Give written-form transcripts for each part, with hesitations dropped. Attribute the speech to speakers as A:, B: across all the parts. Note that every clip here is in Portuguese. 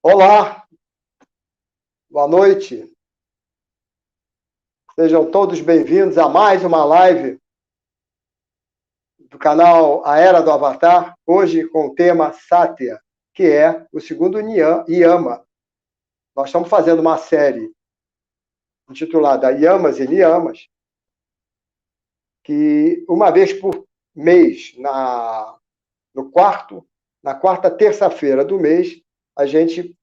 A: Olá, boa noite. Sejam todos bem-vindos a mais uma live do canal A Era do Avatar, hoje com o tema Satya, que é o segundo Yama. Nós estamos fazendo uma série intitulada Yamas e Niyamas, que uma vez por mês, na quarta terça-feira do mês, a gente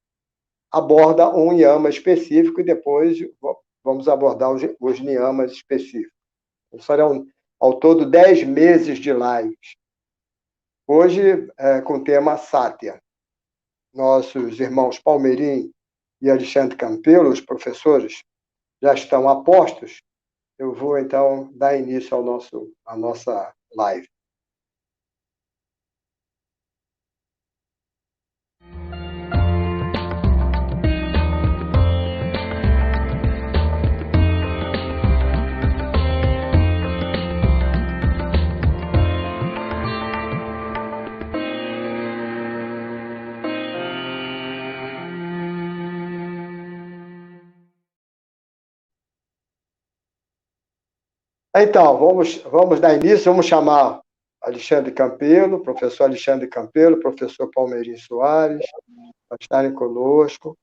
A: aborda um Yama específico e depois vamos abordar os Niyamas específicos. Serão, ao todo, 10 meses de lives. Hoje, com o tema Satya. Nossos irmãos Palmeirim e Alexandre Campelo, os professores, já estão a postos. Eu vou, então, dar início à nossa live. Então, vamos dar início, vamos chamar Alexandre Campelo, professor Alexandre Campelo, professor Palmeirim Soares, para estarem conosco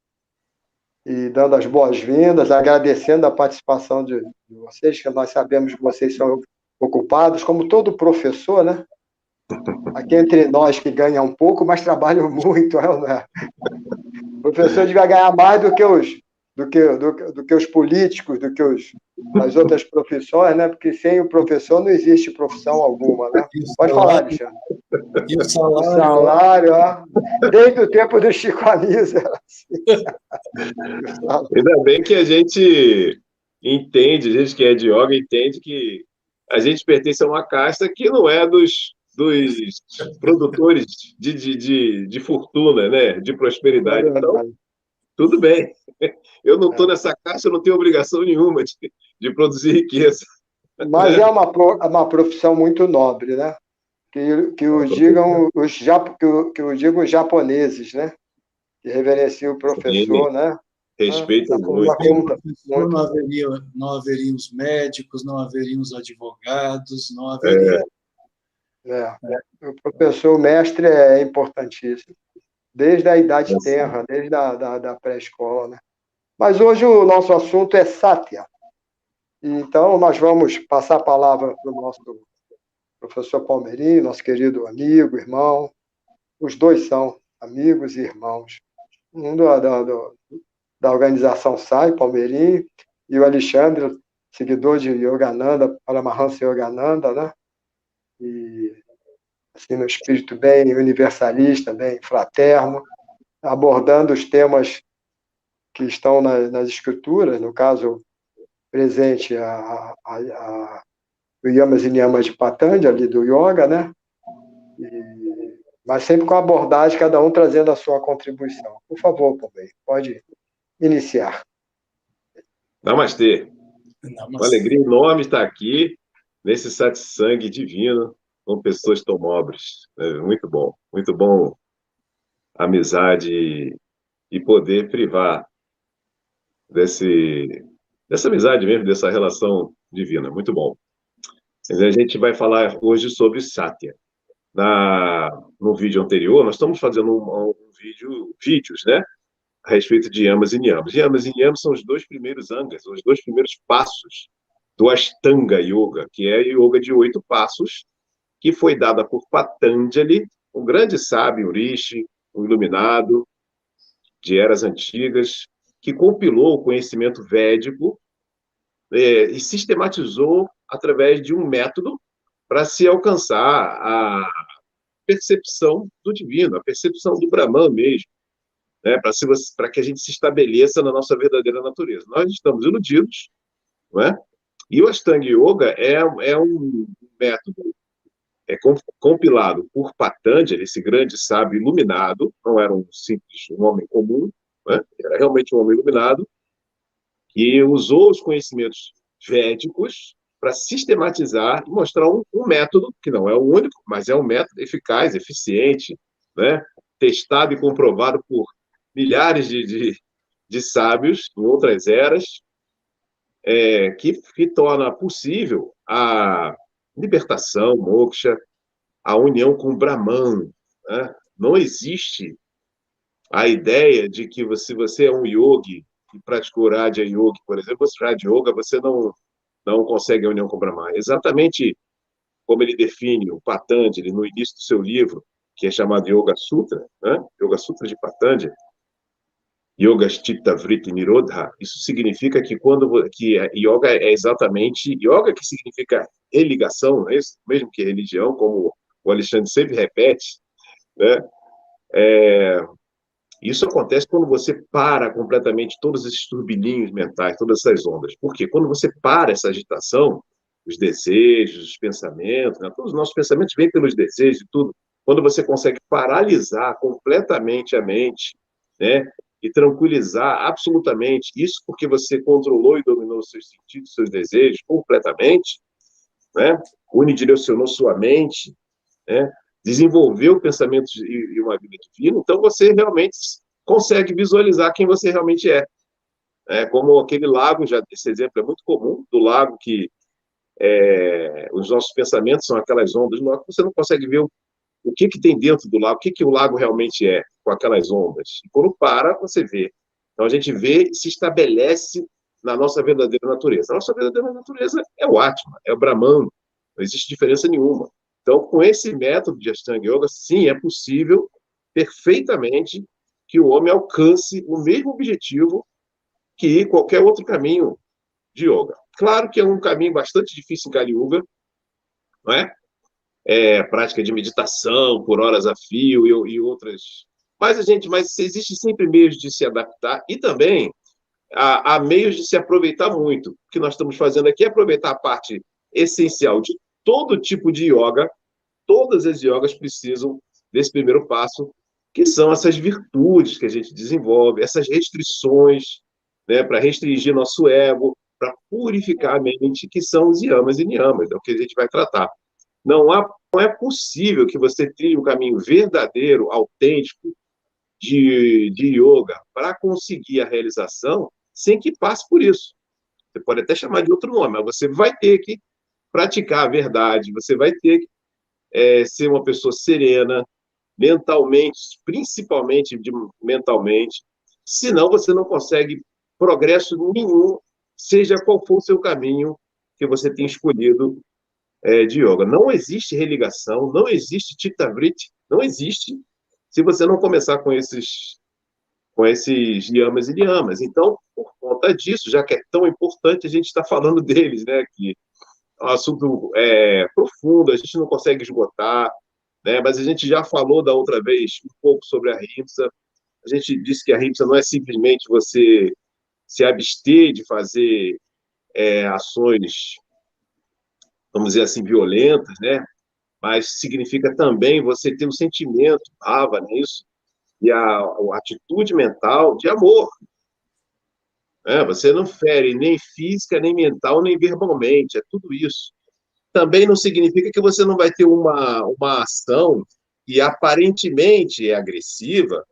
A: e dando as boas-vindas, agradecendo a participação de vocês, que nós sabemos que vocês são ocupados, como todo professor, né? Aqui entre nós que ganha um pouco, mas trabalham muito, não é? O professor devia ganhar mais do que os políticos, as outras profissões, né? Porque sem o professor não existe profissão alguma, né? Pode falar, Alexandre.
B: E o salário?
A: O salário, ó, desde o tempo do Chico Anísio. Assim.
C: Ainda bem que a gente entende, a gente que é de yoga entende que a gente pertence a uma casta que não é dos produtores de fortuna, né? De prosperidade. Então, tudo bem. Eu não estou nessa caixa, eu não tenho obrigação nenhuma de produzir riqueza.
A: Mas é uma profissão muito nobre, né? Que o digam os japoneses, né? Que reverenciam o professor,
C: Sim,
A: né?
C: Respeito muito.
B: Não haveriam os médicos, não haveriam os advogados, não haveria...
A: O professor, o mestre é importantíssimo, desde a idade tenra, desde a pré-escola, né? Mas hoje o nosso assunto é Satya. Então, nós vamos passar a palavra para o nosso professor Palmeirim, nosso querido amigo, irmão. Os dois são amigos e irmãos. Um da organização SAI, Palmeirim, e o Alexandre, seguidor de Yogananda, Paramahansa Yogananda, né? E, assim, no espírito bem universalista, bem fraterno, abordando os temas que estão nas escrituras, no caso presente o Yamas e Niyamas de Patanjali, do Yoga, né? Mas sempre com a abordagem, cada um trazendo a sua contribuição. Por favor, Palmeirim, pode iniciar.
C: Namastê. Uma alegria enorme estar aqui, nesse satsang divino, com pessoas tão nobres. Muito bom a amizade e poder privar dessa amizade mesmo, dessa relação divina. Muito bom. A gente vai falar hoje sobre Satya. No vídeo anterior, nós estamos fazendo vídeos, né? A respeito de Yamas e Niyamas. Yamas e Niyamas são os dois primeiros angas, os dois primeiros passos do Ashtanga Yoga, que é a yoga de 8 passos, que foi dada por Patanjali, um grande sábio, um rishi, um iluminado de eras antigas, que compilou o conhecimento védico e sistematizou através de um método para se alcançar a percepção do divino, a percepção do Brahman mesmo, né? Para que a gente se estabeleça na nossa verdadeira natureza. Nós estamos iludidos, não é? E o Ashtanga Yoga é um método compilado por Patanjali, esse grande sábio iluminado, não era um homem comum, né? Era realmente um homem iluminado, que usou os conhecimentos védicos para sistematizar e mostrar um método, que não é o único, mas é um método eficaz, eficiente, né? Testado e comprovado por milhares de sábios em outras eras, que torna possível a libertação, moksha, a união com o Brahman. Né? Não existe a ideia de que você é um yogi que praticou Raja Yoga, por exemplo, você Raja Yoga, você não consegue a união com o Brahman. Exatamente como ele define o Patanjali no início do seu livro, que é chamado Yoga Sutra, né? Yoga Sutra de Patanjali, Yoga Chitta Vritti Nirodha, isso significa que yoga é exatamente, yoga que significa religação, não é isso? Mesmo que religião, como o Alexandre sempre repete, né? Isso acontece quando você para completamente todos esses turbilhinhos mentais, todas essas ondas. Por quê? Quando você para essa agitação, os desejos, os pensamentos, né? Todos os nossos pensamentos vêm pelos desejos e tudo. Quando você consegue paralisar completamente a mente, né? E tranquilizar absolutamente, isso porque você controlou e dominou os seus sentidos, seus desejos completamente, né? Unidirecionou sua mente, né? Desenvolveu pensamentos e uma vida divina, então você realmente consegue visualizar quem você realmente é. Como aquele lago, esse exemplo é muito comum, do lago que os nossos pensamentos são aquelas ondas no lago, você não consegue ver o que tem dentro do lago, o que o lago realmente é, com aquelas ondas. E quando para, você vê. Então a gente vê e se estabelece na nossa verdadeira natureza. A nossa verdadeira natureza é o Atma, é o Brahman, não existe diferença nenhuma. Então, com esse método de Ashtanga Yoga, sim, é possível perfeitamente que o homem alcance o mesmo objetivo que qualquer outro caminho de yoga. Claro que é um caminho bastante difícil em Kali Yuga, não é? Prática de meditação por horas a fio e outras. Mas existe sempre meios de se adaptar e também há meios de se aproveitar muito. O que nós estamos fazendo aqui é aproveitar a parte essencial de todo tipo de yoga. Todas as yogas precisam desse primeiro passo, que são essas virtudes que a gente desenvolve, essas restrições, né, para restringir nosso ego, para purificar a mente, que são os yamas e niyamas, é o que a gente vai tratar. Não é possível que você trilhe um caminho verdadeiro, autêntico, de yoga para conseguir a realização sem que passe por isso. Você pode até chamar de outro nome, mas você vai ter que praticar a verdade, você vai ter que ser uma pessoa serena, mentalmente, principalmente mentalmente, senão você não consegue progresso nenhum, seja qual for o seu caminho que você tem escolhido de yoga. Não existe religação, não existe Chitta Vritti, não existe se você não começar com esses yamas e niyamas. Então, por conta disso, já que é tão importante, a gente está falando deles, né, que é um assunto profundo, a gente não consegue esgotar, né, mas a gente já falou da outra vez um pouco sobre a Ahimsa. A gente disse que a Ahimsa não é simplesmente você se abster de fazer ações, vamos dizer assim, violentas, né? Mas significa também você ter o sentimento, bhava, não é isso? E a atitude mental de amor. Você não fere nem física, nem mental, nem verbalmente, é tudo isso. Também não significa que você não vai ter uma ação que aparentemente é agressiva,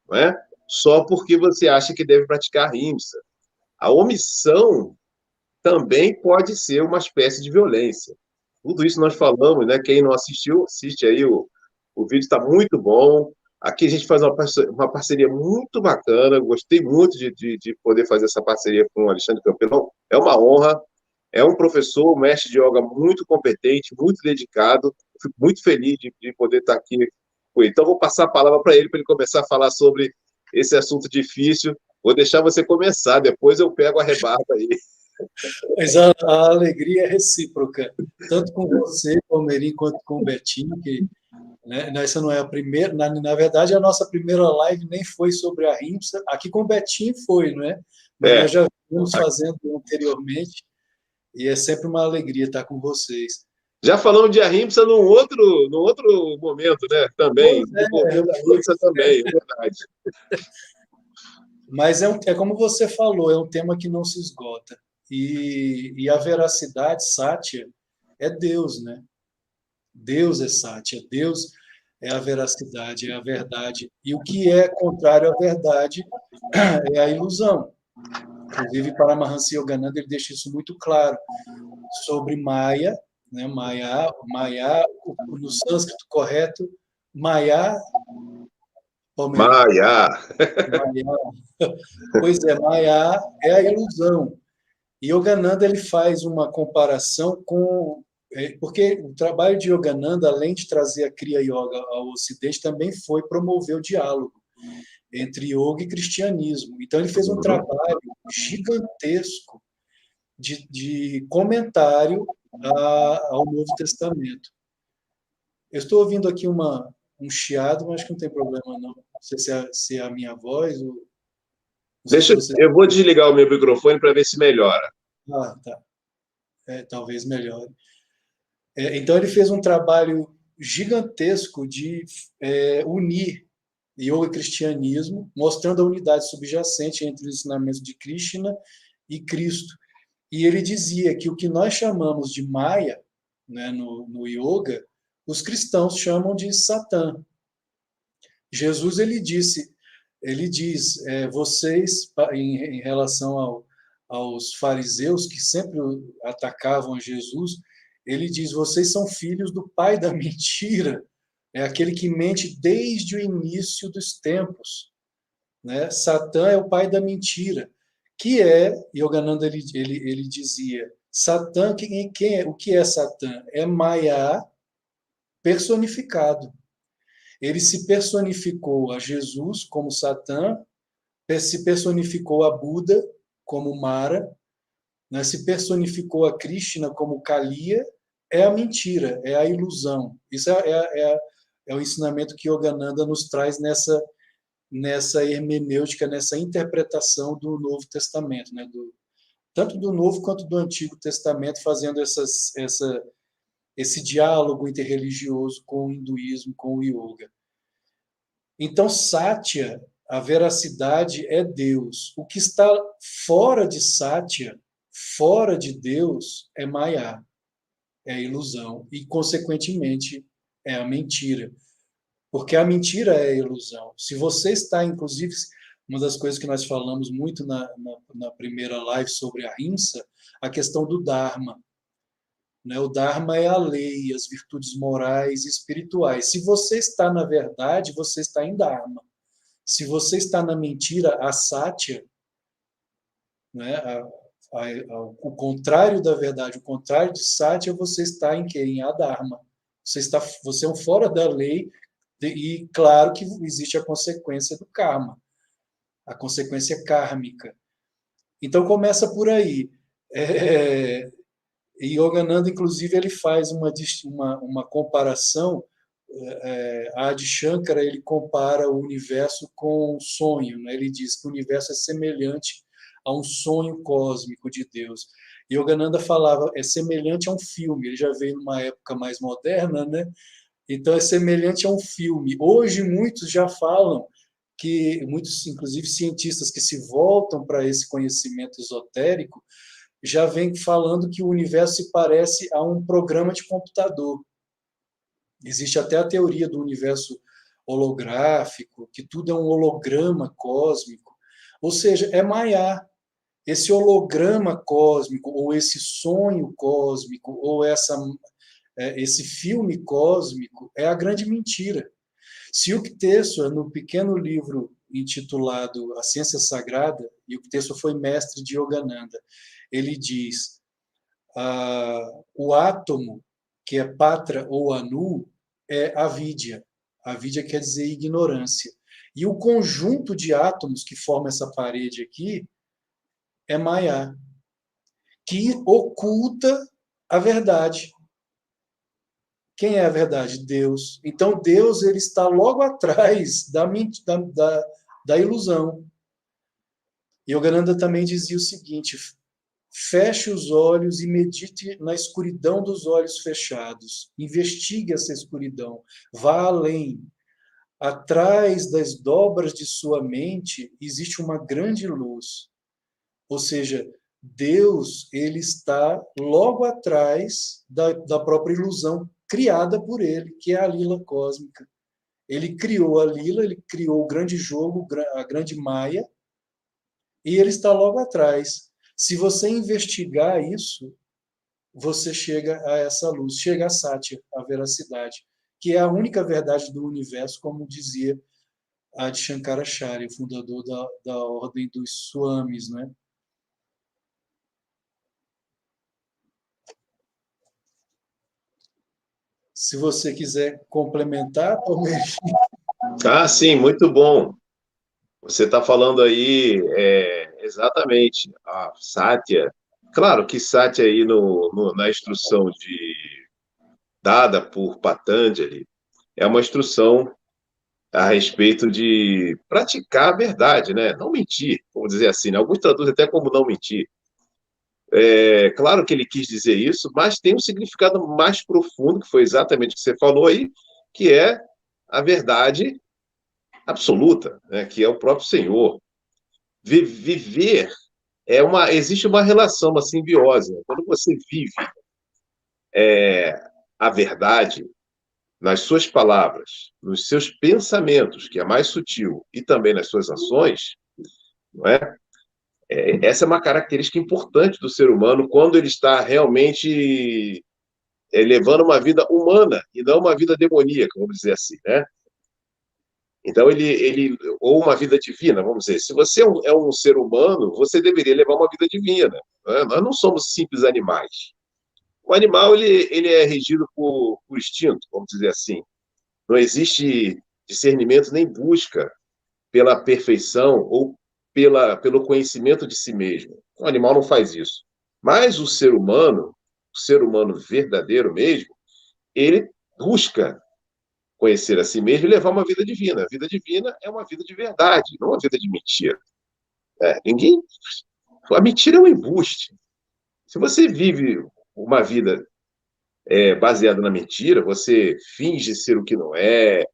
C: não é? Só porque você acha que deve praticar rimsa. A omissão também pode ser uma espécie de violência. Tudo isso nós falamos, né? Quem não assistiu, assiste aí, o vídeo está muito bom. Aqui a gente faz uma parceria muito bacana, gostei muito de poder fazer essa parceria com o Alexandre Campelão. É uma honra, é um professor, um mestre de yoga muito competente, muito dedicado. Fico muito feliz de poder estar aqui com ele. Então, vou passar a palavra para ele começar a falar sobre esse assunto difícil. Vou deixar você começar, depois eu pego a rebarba aí.
B: Mas a alegria é recíproca, tanto com você, Palmeirinho, quanto com o Betinho, que essa não é a primeira, na verdade, a nossa primeira live nem foi sobre a Rimsa, aqui com o Betinho foi, não é? Mas nós já vimos fazendo anteriormente, e é sempre uma alegria estar com vocês.
C: Já falamos de Ahimsa num outro momento, né? Também, envolvendo a Ahimsa também, é verdade.
B: Mas é como você falou, é um tema que não se esgota. E a veracidade, Satya, é Deus, né? Deus é Satya. Deus é a veracidade, é a verdade. E o que é contrário à verdade é a ilusão. Inclusive, Paramahansa Yogananda ele deixa isso muito claro sobre Maya, né? Maya, no sânscrito correto, Maya, Palmeirinho.
C: Maya.
B: Maya. Pois é, Maya é a ilusão. E Yogananda ele faz uma comparação com porque o trabalho de Yogananda, além de trazer a Kriya Yoga ao Ocidente, também foi promover o diálogo entre yoga e cristianismo. Então ele fez um trabalho gigantesco de comentário ao Novo Testamento. Eu estou ouvindo aqui um chiado, mas acho que não tem problema não. Não sei se é a minha voz ou não sei se você...
C: Eu vou desligar o meu microfone para ver se melhora.
B: Ah, tá. Talvez melhore. Então, ele fez um trabalho gigantesco de unir yoga e cristianismo, mostrando a unidade subjacente entre os ensinamentos de Krishna e Cristo. E ele dizia que o que nós chamamos de Maya, né, no yoga, os cristãos chamam de Satã. Jesus ele diz, vocês, em relação aos fariseus que sempre atacavam Jesus, ele diz, vocês são filhos do pai da mentira, é aquele que mente desde o início dos tempos, né? Satã é o pai da mentira, que é, Yogananda ele dizia, Satã, o que é Satã? É Maya personificado. Ele se personificou a Jesus como Satã, se personificou a Buda como Mara, né? Se personificou a Krishna como Kaliya, é a mentira, é a ilusão. Isso é o ensinamento que Yogananda nos traz nessa hermenêutica, nessa interpretação do Novo Testamento, né? Tanto do Novo quanto do Antigo Testamento, fazendo esse diálogo interreligioso com o hinduísmo, com o yoga. Então, Satya, a veracidade é Deus. O que está fora de Satya, fora de Deus, é Maya, é a ilusão. E, consequentemente, é a mentira. Porque a mentira é a ilusão. Se você está, inclusive, uma das coisas que nós falamos muito na primeira live sobre a Ahimsa, a questão do Dharma. Né? O Dharma é a lei, as virtudes morais e espirituais. Se você está na verdade, você está em Dharma. Se você está na mentira, a Satya, né? O contrário da verdade, o contrário de Satya, você está em quê? Em Adharma. Você é um fora da lei, e claro que existe a consequência do karma, a consequência kármica. Então começa por aí. E Yogananda, inclusive, ele faz uma comparação. A Adi Shankara ele compara o universo com um sonho, né? Ele diz que o universo é semelhante a um sonho cósmico de Deus. E Yogananda falava, é semelhante a um filme. Ele já veio numa época mais moderna, né? Então é semelhante a um filme. Hoje muitos já falam que muitos, inclusive cientistas que se voltam para esse conhecimento esotérico, já vem falando que o universo se parece a um programa de computador. Existe até a teoria do universo holográfico, que tudo é um holograma cósmico. Ou seja, é Maya. Esse holograma cósmico, ou esse sonho cósmico, ou esse filme cósmico, é a grande mentira. Yukteswar, no pequeno livro intitulado A Ciência Sagrada, Yukteswar foi mestre de Yogananda, ele diz, o átomo, que é Patra ou Anu, é avidya. Avidya quer dizer ignorância. E o conjunto de átomos que forma essa parede aqui é Maya, que oculta a verdade. Quem é a verdade? Deus. Então, Deus ele está logo atrás da ilusão. Yogananda também dizia o seguinte, feche os olhos e medite na escuridão dos olhos fechados. Investigue essa escuridão. Vá além. Atrás das dobras de sua mente existe uma grande luz. Ou seja, Deus ele está logo atrás da própria ilusão criada por ele, que é a lila cósmica. Ele criou a Lila, ele criou o grande jogo, a grande Maia, e ele está logo atrás. Se você investigar isso, você chega a essa luz, chega a Satya, a veracidade, que é a única verdade do universo, como dizia Adi Shankaracharya, fundador da ordem dos Swamis, né? Se você quiser complementar, Palmeiras.
C: Ah, sim, muito bom. Você está falando aí exatamente a Satya. Claro que Satya aí na instrução dada por Patanjali é uma instrução a respeito de praticar a verdade, né? Não mentir, vamos dizer assim, né? Alguns traduzem até como não mentir. É claro que ele quis dizer isso, mas tem um significado mais profundo, que foi exatamente o que você falou aí, que é a verdade absoluta, né? Que é o próprio Senhor. Viver existe uma relação, uma simbiose. Né? Quando você vive a verdade nas suas palavras, nos seus pensamentos, que é mais sutil, e também nas suas ações, não é? Essa é uma característica importante do ser humano quando ele está realmente levando uma vida humana e não uma vida demoníaca, vamos dizer assim, né? Então, ou uma vida divina, vamos dizer. Se você é um ser humano, você deveria levar uma vida divina. Né? Nós não somos simples animais. O animal, ele é regido por instinto, vamos dizer assim. Não existe discernimento nem busca pela perfeição ou pelo conhecimento de si mesmo. O animal não faz isso. Mas o ser humano verdadeiro mesmo, ele busca conhecer a si mesmo e levar uma vida divina. A vida divina é uma vida de verdade, não uma vida de mentira. Ninguém. A mentira é um embuste. Se você vive uma vida baseada na mentira, você finge ser o que não é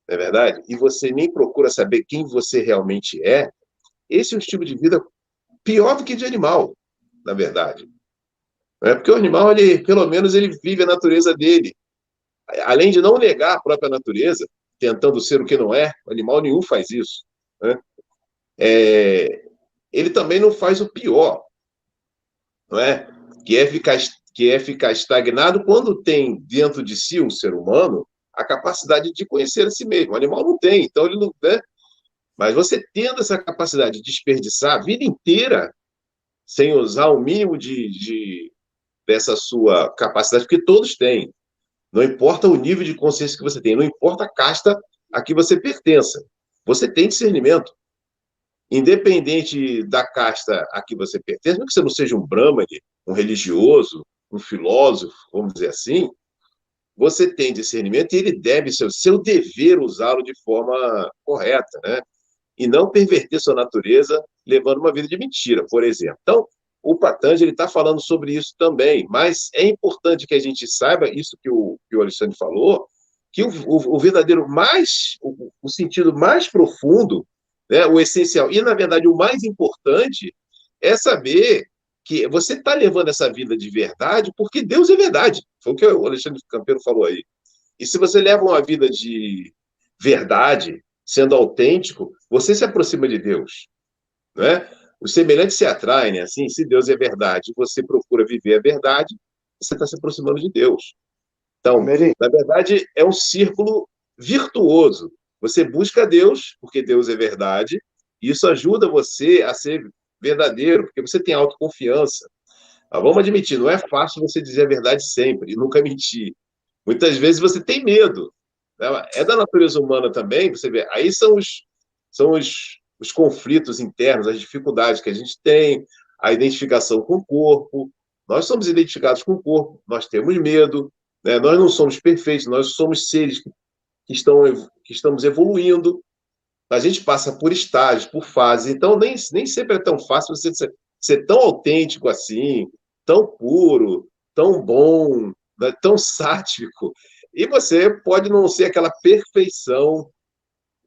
C: verdade? E você nem procura saber quem você realmente é. Esse é um estilo de vida pior do que de animal, na verdade. Porque o animal, pelo menos, ele vive a natureza dele. Além de não negar a própria natureza, tentando ser o que não é, animal nenhum faz isso. Né? Ele também não faz o pior, não é? Que é ficar estagnado quando tem dentro de si um ser humano a capacidade de conhecer a si mesmo. O animal não tem, então ele não. Né? Mas você tendo essa capacidade de desperdiçar a vida inteira sem usar o mínimo dessa sua capacidade, porque todos têm. Não importa o nível de consciência que você tem, não importa a casta a que você pertença. Você tem discernimento. Independente da casta a que você pertence, mesmo que você não seja um brahmane, um religioso, um filósofo, vamos dizer assim, você tem discernimento e ele deve ser o seu dever usá-lo de forma correta, né? E não perverter sua natureza levando uma vida de mentira, por exemplo. Então, o Patanjali está falando sobre isso também, mas é importante que a gente saiba isso que o Alexandre falou, que o verdadeiro o sentido mais profundo, né, o essencial, e na verdade o mais importante, é saber que você está levando essa vida de verdade porque Deus é verdade. Foi o que o Alexandre Campeiro falou aí. E se você leva uma vida de verdade, sendo autêntico, você se aproxima de Deus, né? Os semelhantes se atraem, né? Assim, se Deus é verdade, você procura viver a verdade, você está se aproximando de Deus. Então, na verdade, é um círculo virtuoso. Você busca Deus, porque Deus é verdade, e isso ajuda você a ser verdadeiro, porque você tem autoconfiança. Mas vamos admitir, não é fácil você dizer a verdade sempre e nunca mentir. Muitas vezes você tem medo. Né? É da natureza humana também, você vê. Aí são os conflitos internos, as dificuldades que a gente tem, a identificação com o corpo. Nós somos identificados com o corpo, nós temos medo, né? Nós não somos perfeitos, nós somos seres que estamos evoluindo. A gente passa por estágios, por fases, então nem sempre é tão fácil você ser tão autêntico assim, tão puro, tão bom, né? Tão sático. E você pode não ser aquela perfeição,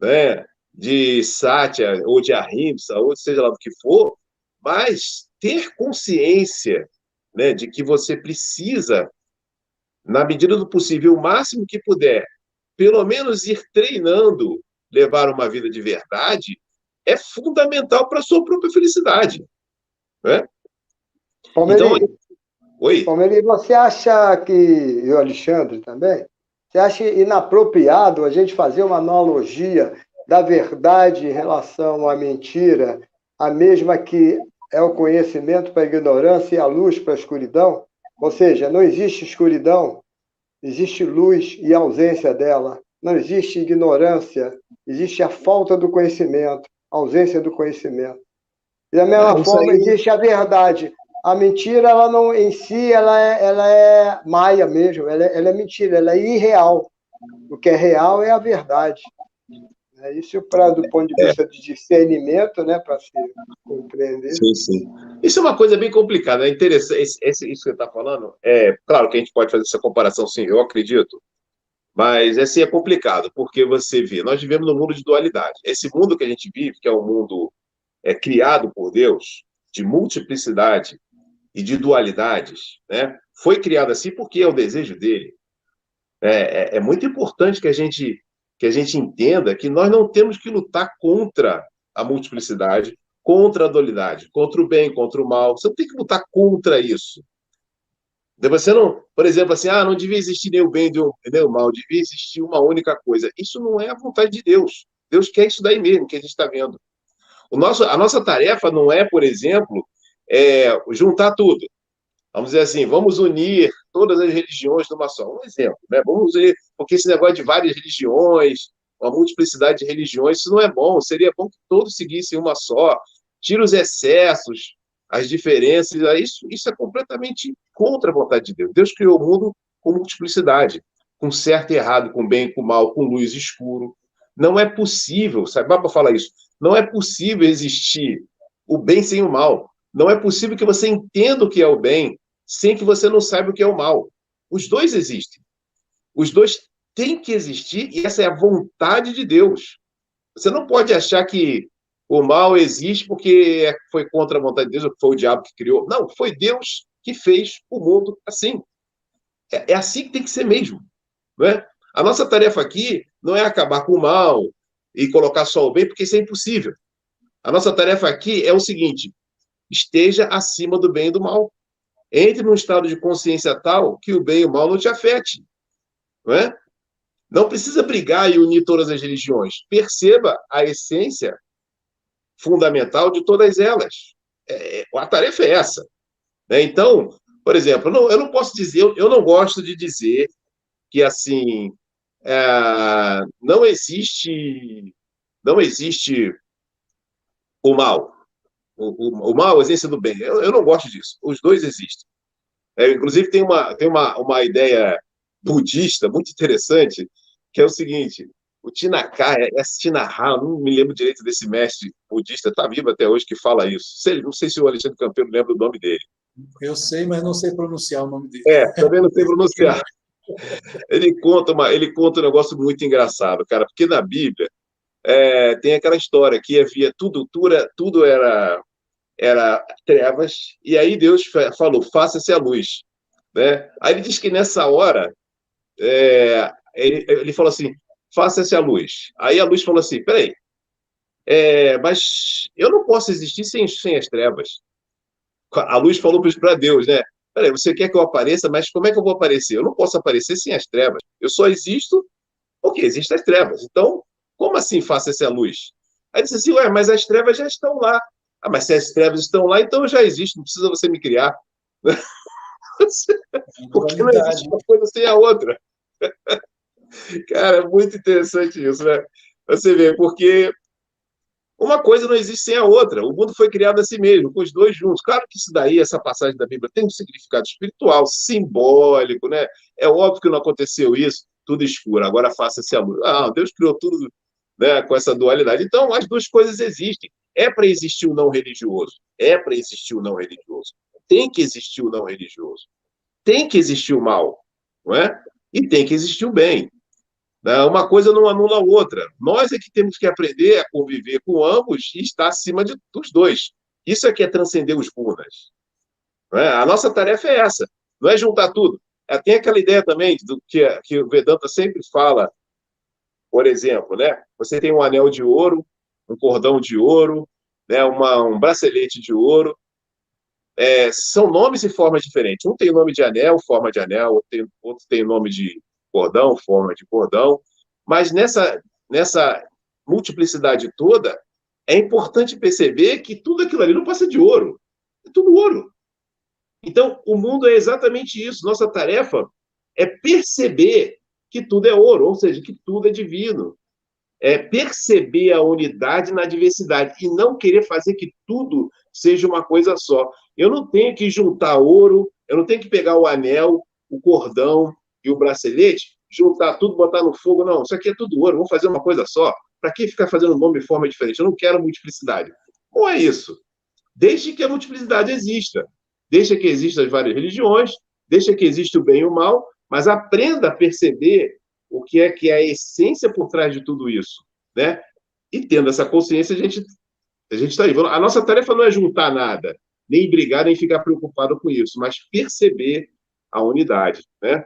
C: né, de Satya ou de Ahimsa, ou seja lá do que for, mas ter consciência, né, de que você precisa, na medida do possível, o máximo que puder, pelo menos ir treinando, levar uma vida de verdade, é fundamental para a sua própria felicidade. Né? Então, oi.
A: Palmeiras, você acha que, e o Alexandre também, você acha inapropriado a gente fazer uma analogia da verdade em relação à mentira, a mesma que é o conhecimento para a ignorância e a luz para a escuridão? Ou seja, não existe escuridão, existe luz e ausência dela. Não existe ignorância, existe a falta do conhecimento, a ausência do conhecimento. E da mesma forma existe a verdade. A mentira, ela não, em si, ela é maia mesmo, ela é mentira, ela é irreal. O que é real é a verdade. Isso do ponto de vista de discernimento, né, para se compreender.
C: Sim, sim. Isso é uma coisa bem complicada, é interessante. Isso que você está falando, claro que a gente pode fazer essa comparação, sim, eu acredito, mas assim é complicado, porque você vê, nós vivemos num mundo de dualidade. Esse mundo que a gente vive, que é um mundo criado por Deus, de multiplicidade e de dualidades, né, foi criado assim porque é o desejo dele. É muito importante que a gente entenda que nós não temos que lutar contra a multiplicidade, contra a dualidade, contra o bem, contra o mal. Você não tem que lutar contra isso. Você não, por exemplo, assim, não devia existir nem o bem nem o mal, devia existir uma única coisa. Isso não é a vontade de Deus. Deus quer isso daí mesmo, que a gente está vendo. A nossa tarefa não é, por exemplo, juntar tudo. Vamos dizer assim, vamos unir todas as religiões numa só. Um exemplo, né? Vamos unir, porque esse negócio de várias religiões, uma multiplicidade de religiões, isso não é bom. Seria bom que todos seguissem uma só. Tira os excessos, as diferenças. Isso é completamente contra a vontade de Deus. Deus criou o mundo com multiplicidade, com certo e errado, com bem e com mal, com luz e escuro. Não é possível, sabe para falar isso? Não é possível existir o bem sem o mal. Não é possível que você entenda o que é o bem sem que você não saiba o que é o mal. Os dois existem. Os dois têm que existir e essa é a vontade de Deus. Você não pode achar que o mal existe porque foi contra a vontade de Deus, ou foi o diabo que criou. Não, foi Deus que fez o mundo assim. É assim que tem que ser mesmo. Não é? A nossa tarefa aqui não é acabar com o mal e colocar só o bem, porque isso é impossível. A nossa tarefa aqui é o seguinte: esteja acima do bem e do mal. Entre num estado de consciência tal que o bem e o mal não te afete. Não é? Não precisa brigar e unir todas as religiões. Perceba a essência fundamental de todas elas. A tarefa é essa. Né? Então, por exemplo, eu não posso dizer, eu não gosto de dizer que assim não existe o mal. O mal, a essência do bem. Eu não gosto disso. Os dois existem. Inclusive, tem uma ideia budista muito interessante, que é o seguinte: o Tinaka, Tinaha, não me lembro direito desse mestre budista, está vivo até hoje, que fala isso. Não sei se o Alexandre Campeiro lembra o nome dele.
B: Eu sei, mas não sei pronunciar o nome dele.
C: Também não sei pronunciar. Ele conta um negócio muito engraçado, cara, porque na Bíblia tem aquela história que havia tudo era trevas, e aí Deus falou, faça-se a luz. Né? Aí ele diz que nessa hora, ele falou assim, faça-se a luz. Aí a luz falou assim, peraí, mas eu não posso existir sem as trevas. A luz falou para Deus, né? Peraí, você quer que eu apareça, mas como é que eu vou aparecer? Eu não posso aparecer sem as trevas. Eu só existo porque existem as trevas. Então, como assim faça-se a luz? Aí disse assim, mas as trevas já estão lá. Mas se as trevas estão lá, então eu já existo, não precisa você me criar. Porque não existe uma coisa sem a outra. Cara, é muito interessante isso, né? Você vê, porque uma coisa não existe sem a outra. O mundo foi criado assim mesmo, com os dois juntos. Claro que isso daí, essa passagem da Bíblia, tem um significado espiritual, simbólico, né? É óbvio que não aconteceu isso, tudo escuro, agora faça-se a luz. Deus criou tudo, né, com essa dualidade. Então, as duas coisas existem. É para existir o não religioso. É para existir o não religioso. Tem que existir o não religioso. Tem que existir o mal, não é? E tem que existir o bem. Uma coisa não anula a outra. Nós é que temos que aprender a conviver com ambos e estar acima dos dois. Isso é que é transcender os gunas. A nossa tarefa é essa. Não é juntar tudo. Tem aquela ideia também do que o Vedanta sempre fala, por exemplo, né? Você tem um anel de ouro, um cordão de ouro, né? Um bracelete de ouro. São nomes e formas diferentes. Um tem nome de anel, forma de anel, outro tem nome de cordão, forma de cordão. Mas nessa multiplicidade toda, é importante perceber que tudo aquilo ali não passa de ouro. É tudo ouro. Então, o mundo é exatamente isso. Nossa tarefa é perceber que tudo é ouro, ou seja, que tudo é divino. É perceber a unidade na diversidade e não querer fazer que tudo seja uma coisa só. Eu não tenho que juntar ouro, eu não tenho que pegar o anel, o cordão e o bracelete, juntar tudo, botar no fogo. Não, isso aqui é tudo ouro, vamos fazer uma coisa só. Para que ficar fazendo nome e forma diferente? Eu não quero multiplicidade. Não é isso. Deixe que a multiplicidade exista. Deixa que existam as várias religiões, deixa que exista o bem e o mal, mas aprenda a perceber o que é a essência por trás de tudo isso, né? E tendo essa consciência, a gente está aí. A nossa tarefa não é juntar nada, nem brigar, nem ficar preocupado com isso, mas perceber a unidade, né?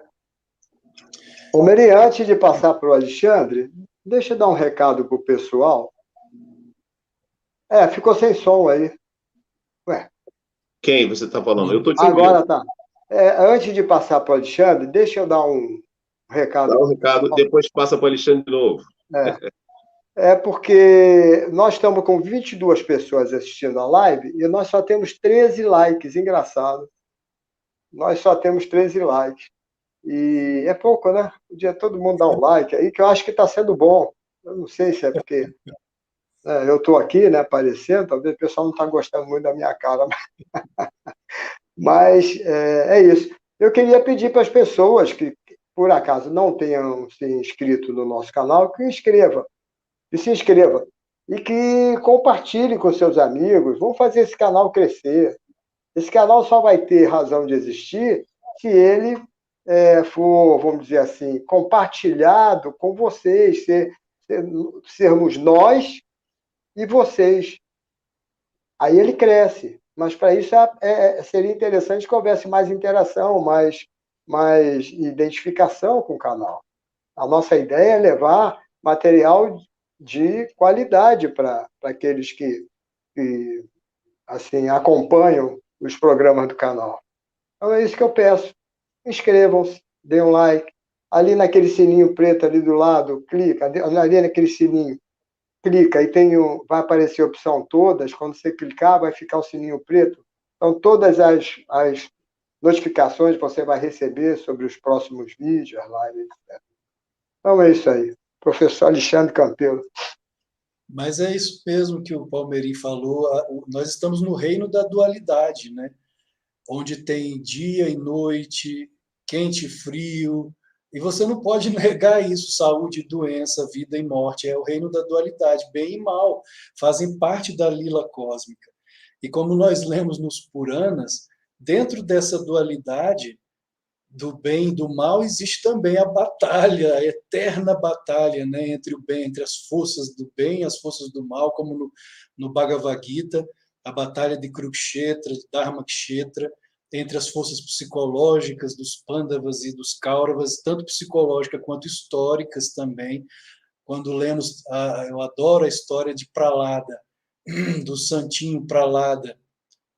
A: Ô, Meri, antes de passar para o Alexandre, deixa eu dar um recado para o pessoal. Ficou sem som aí. Ué.
C: Quem você está falando? Eu estou te ouvindo.
A: Agora tá. Antes de passar para o Alexandre, deixa eu dar um recado.
C: Dá um recado, depois passa para o Alexandre de novo.
A: Porque nós estamos com 22 pessoas assistindo a live e nós só temos 13 likes. Engraçado. Nós só temos 13 likes. E é pouco, né? Podia todo mundo dar um like aí, que eu acho que está sendo bom. Eu não sei se é porque eu estou aqui, né, aparecendo, talvez o pessoal não está gostando muito da minha cara. Mas é isso. Eu queria pedir para as pessoas que, por acaso, não tenham se inscrito no nosso canal, que se inscreva. E que compartilhe com seus amigos. Vamos fazer esse canal crescer. Esse canal só vai ter razão de existir se ele for, vamos dizer assim, compartilhado com vocês, sermos nós e vocês. Aí ele cresce. Mas para isso seria interessante que houvesse mais interação, mais identificação com o canal. A nossa ideia é levar material de qualidade para aqueles que assim, acompanham os programas do canal. Então é isso que eu peço. Inscrevam-se, dêem um like. Ali naquele sininho preto ali do lado, clica. Ali naquele sininho, clica e vai aparecer a opção todas. Quando você clicar, vai ficar o sininho preto. Então, todas as notificações você vai receber sobre os próximos vídeos, lives, etc. Então, é isso aí. Professor Alexandre Campelo.
B: Mas é isso mesmo que o Palmeirim falou. Nós estamos no reino da dualidade, né? Onde tem dia e noite, quente e frio, e você não pode negar isso. Saúde, doença, vida e morte, é o reino da dualidade. Bem e mal fazem parte da lila cósmica. E como nós lemos nos Puranas, dentro dessa dualidade do bem e do mal existe também a batalha, a eterna batalha, né, entre o bem, entre as forças do bem e as forças do mal, como no Bhagavad Gita, a batalha de Kurukshetra, de Dharmakshetra, entre as forças psicológicas dos Pandavas e dos Kauravas, tanto psicológicas quanto históricas também. Quando lemos, eu adoro a história de Pralada, do santinho Pralada,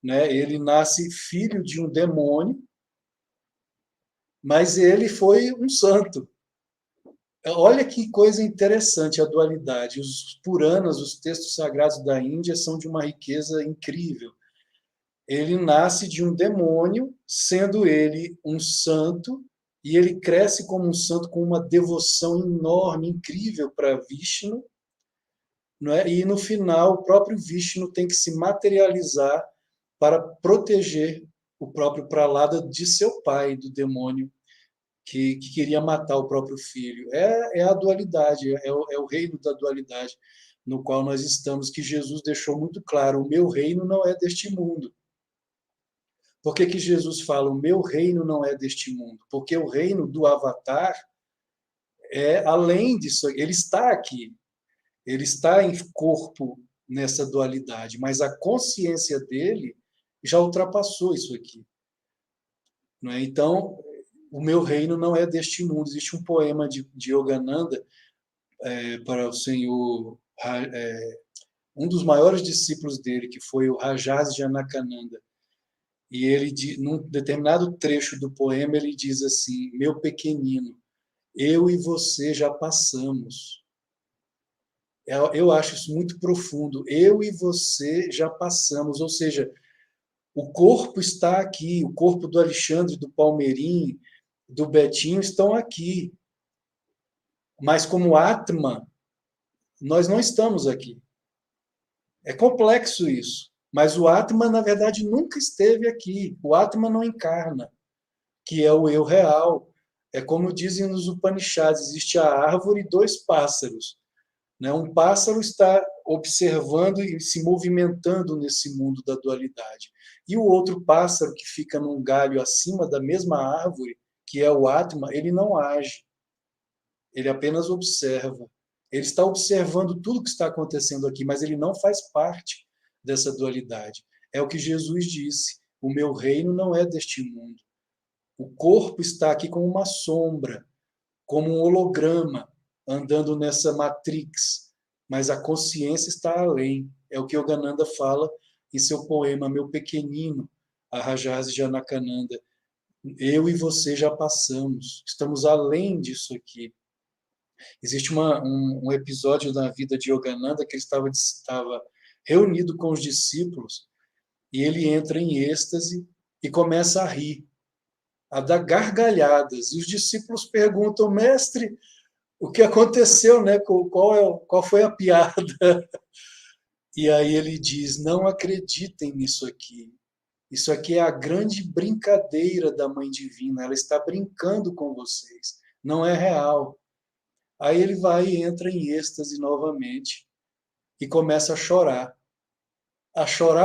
B: né? Ele nasce filho de um demônio, mas ele foi um santo. Olha que coisa interessante a dualidade. Os Puranas, os textos sagrados da Índia, são de uma riqueza incrível. Ele nasce de um demônio, sendo ele um santo, e ele cresce como um santo com uma devoção enorme, incrível para Vishnu, não é? E no final, o próprio Vishnu tem que se materializar para proteger o próprio Pralada de seu pai, do demônio, que queria matar o próprio filho. É a dualidade, é o reino da dualidade no qual nós estamos, que Jesus deixou muito claro: o meu reino não é deste mundo. Por que Jesus fala, o meu reino não é deste mundo? Porque o reino do Avatar é além disso, ele está aqui, ele está em corpo nessa dualidade, mas a consciência dele já ultrapassou isso aqui. Não é? Então, o meu reino não é deste mundo. Existe um poema de Yogananda, para o Senhor, um dos maiores discípulos dele, que foi o Rajaz Janakananda. E ele, num determinado trecho do poema, ele diz assim: meu pequenino, eu e você já passamos. Eu acho isso muito profundo. Eu e você já passamos, ou seja, o corpo está aqui, o corpo do Alexandre, do Palmeirim, do Betinho estão aqui. Mas como Atma, nós não estamos aqui. É complexo isso. Mas o Atma, na verdade, nunca esteve aqui. O Atma não encarna, que é o eu real. É como dizem nos Upanishads, existe a árvore e dois pássaros. Né? Um pássaro está observando e se movimentando nesse mundo da dualidade. E o outro pássaro, que fica num galho acima da mesma árvore, que é o Atma, ele não age. Ele apenas observa. Ele está observando tudo que está acontecendo aqui, mas ele não faz parte dessa dualidade. É o que Jesus disse: o meu reino não é deste mundo. O corpo está aqui como uma sombra, como um holograma, andando nessa matrix, mas a consciência está além. É o que Yogananda fala em seu poema Meu Pequenino, a Rajaz Janakananda. Eu e você já passamos, estamos além disso aqui. Existe um episódio na vida de Yogananda que ele estava reunido com os discípulos e ele entra em êxtase e começa a rir, a dar gargalhadas. E os discípulos perguntam: mestre, o que aconteceu, né? Qual foi a piada? E aí ele diz: não acreditem nisso aqui. Isso aqui é a grande brincadeira da Mãe Divina. Ela está brincando com vocês. Não é real. Aí ele vai e entra em êxtase novamente e começa a chorar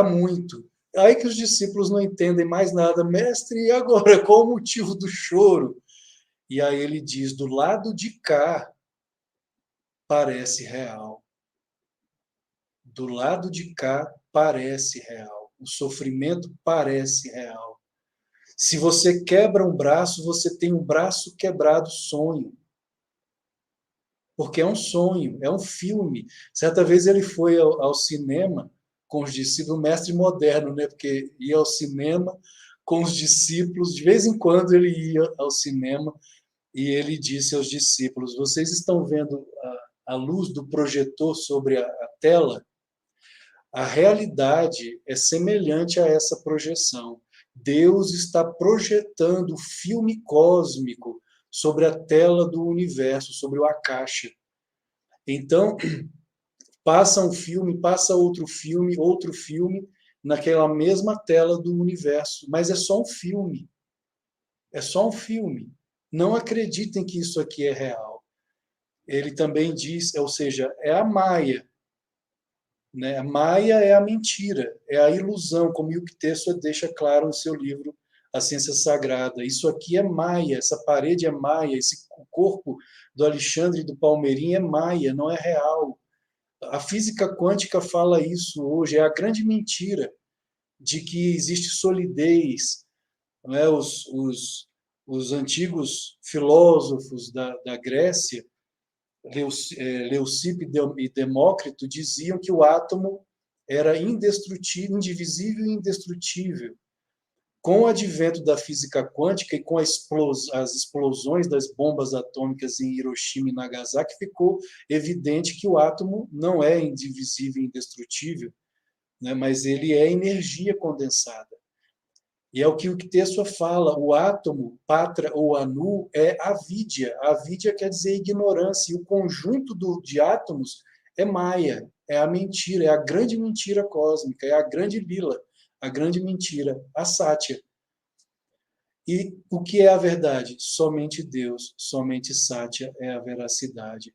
B: muito. Aí que os discípulos não entendem mais nada. Mestre, e agora? Qual o motivo do choro? E aí ele diz: do lado de cá parece real. Do lado de cá parece real. O sofrimento parece real. Se você quebra um braço, você tem um braço quebrado sonho. Porque é um sonho, é um filme. Certa vez ele foi ao cinema com os discípulos, mestre moderno, né? Porque ia ao cinema com os discípulos, de vez em quando ele ia ao cinema e ele disse aos discípulos: vocês estão vendo a luz do projetor sobre a tela? A realidade é semelhante a essa projeção. Deus está projetando o filme cósmico sobre a tela do universo, sobre o Akasha. Então, passa um filme, passa outro filme, naquela mesma tela do universo. Mas é só um filme. É só um filme. Não acreditem que isso aqui é real. Ele também diz, ou seja, é a Maya. Né? A Maya é a mentira, é a ilusão, como Yukteswar deixa claro no seu livro A Ciência Sagrada. Isso aqui é Maya, essa parede é Maya, esse corpo do Alexandre e do Palmeirim é Maya, não é real. A física quântica fala isso hoje, é a grande mentira de que existe solidez. Não é? Os antigos filósofos da Grécia, Leucipo e Demócrito, diziam que o átomo era indestrutível, indivisível e indestrutível. Com o advento da física quântica e com as explosões das bombas atômicas em Hiroshima e Nagasaki, ficou evidente que o átomo não é indivisível e indestrutível, né? Mas ele é energia condensada. E é o que Yukteswar fala: o átomo, patra ou anu, é avidya. Avidya quer dizer ignorância, e o conjunto de átomos é Maya, é a mentira, é a grande mentira cósmica, é a grande lila, a grande mentira, a Satya. E o que é a verdade? Somente Deus, somente Satya é a veracidade.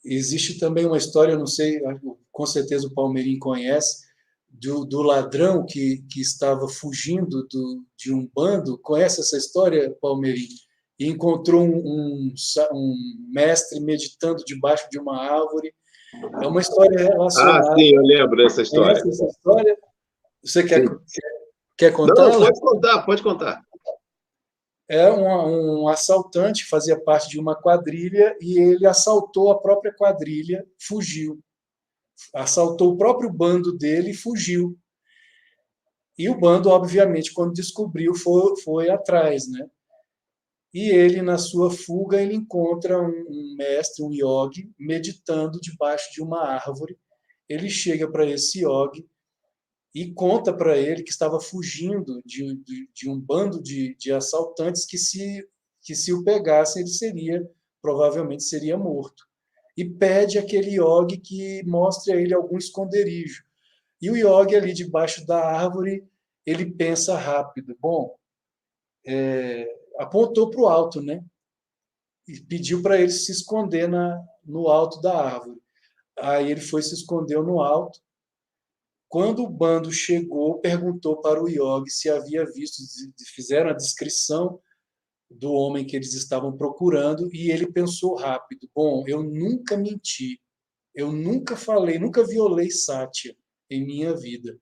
B: Existe também uma história, não sei, com certeza o Palmeirim conhece, do ladrão que estava fugindo de um bando. Conhece essa história, Palmeirim? E encontrou um mestre meditando debaixo de uma árvore. É uma história relacionada.
C: Ah, sim, eu lembro dessa história.
B: Conhece essa história? Você quer contar?
C: Não, pode contar, pode contar.
B: é um assaltante, fazia parte de uma quadrilha, e ele assaltou a própria quadrilha, fugiu. Assaltou o próprio bando dele e fugiu. E o bando, obviamente, quando descobriu, foi atrás, né? E ele, na sua fuga, ele encontra um mestre, um yogi, meditando debaixo de uma árvore. Ele chega para esse yogi e conta para ele que estava fugindo de um bando de assaltantes que se o pegassem, ele provavelmente seria morto. E pede aquele yogi que mostre a ele algum esconderijo. E o yogi ali debaixo da árvore, ele pensa rápido. Bom, apontou para o alto, né? E pediu para ele se esconder no alto da árvore. Aí ele foi se escondeu no alto. Quando o bando chegou, perguntou para o yogi se havia visto, fizeram a descrição do homem que eles estavam procurando, e ele pensou rápido: bom, eu nunca menti, eu nunca falei, nunca violei Satya em minha vida.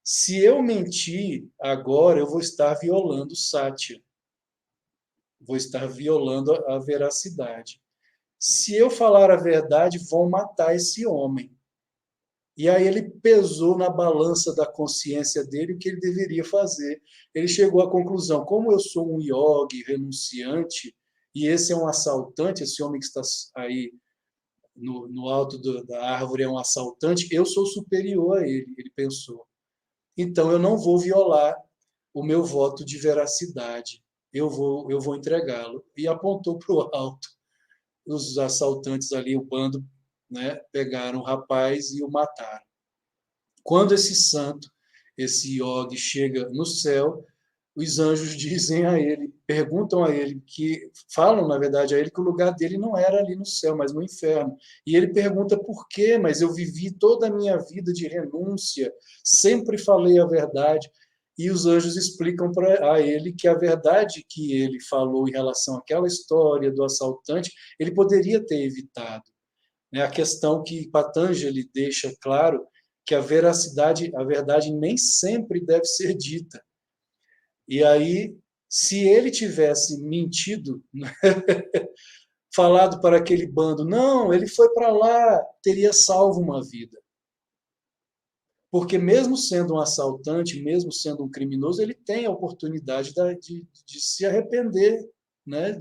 B: Se eu mentir agora, eu vou estar violando Satya, vou estar violando a veracidade. Se eu falar a verdade, vão matar esse homem. E aí ele pesou na balança da consciência dele o que ele deveria fazer. Ele chegou à conclusão: como eu sou um yogi renunciante, e esse é um assaltante, esse homem que está aí no alto da árvore é um assaltante, eu sou superior a ele, ele pensou. Então eu não vou violar o meu voto de veracidade, eu vou entregá-lo. E apontou para o alto. Os assaltantes ali, o bando, né, pegaram o rapaz e o mataram. Quando esse santo, esse yogi, chega no céu, os anjos dizem a ele, perguntam a ele, que falam, na verdade, a ele que o lugar dele não era ali no céu, mas no inferno. E ele pergunta por quê, mas eu vivi toda a minha vida de renúncia, sempre falei a verdade. E os anjos explicam a ele que a verdade que ele falou em relação àquela história do assaltante, ele poderia ter evitado. A questão que Patanjali deixa claro que a verdade nem sempre deve ser dita. E aí, se ele tivesse mentido, falado para aquele bando, não, ele foi para lá, teria salvo uma vida. Porque mesmo sendo um assaltante, mesmo sendo um criminoso, ele tem a oportunidade de se arrepender, né?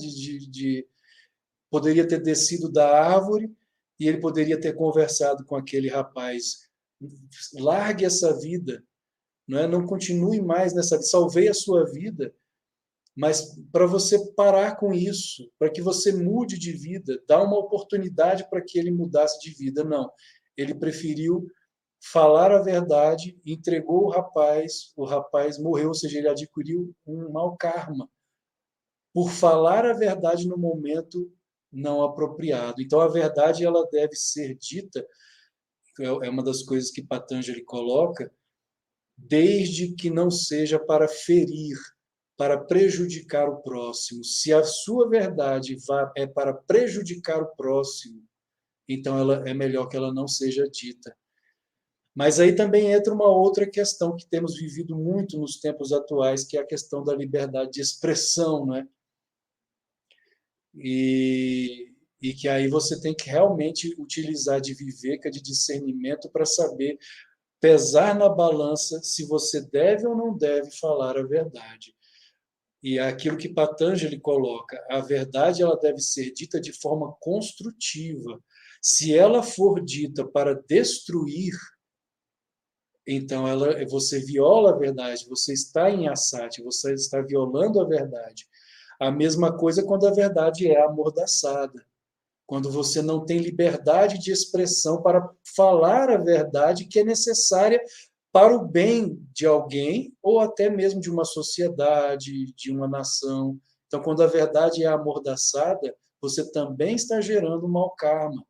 B: Poderia ter descido da árvore e ele poderia ter conversado com aquele rapaz: largue essa vida, não continue mais nessa vida, salvei a sua vida, mas para você parar com isso, para que você mude de vida, dá uma oportunidade para que ele mudasse de vida. Não, ele preferiu falar a verdade, entregou o rapaz morreu, ou seja, ele adquiriu um mau karma por falar a verdade no momento não apropriado. Então, a verdade ela deve ser dita, é uma das coisas que Patanjali coloca, desde que não seja para ferir, para prejudicar o próximo. Se a sua verdade é para prejudicar o próximo, então é melhor que ela não seja dita. Mas aí também entra uma outra questão que temos vivido muito nos tempos atuais, que é a questão da liberdade de expressão, não é? E que aí você tem que realmente utilizar de viveca, de discernimento, para saber pesar na balança se você deve ou não deve falar a verdade. E é aquilo que Patanjali coloca, a verdade ela deve ser dita de forma construtiva. Se ela for dita para destruir, então você viola a verdade, você está em assate, você está violando a verdade. A mesma coisa quando a verdade é amordaçada. Quando você não tem liberdade de expressão para falar a verdade que é necessária para o bem de alguém ou até mesmo de uma sociedade, de uma nação. Então, quando a verdade é amordaçada, você também está gerando mau karma.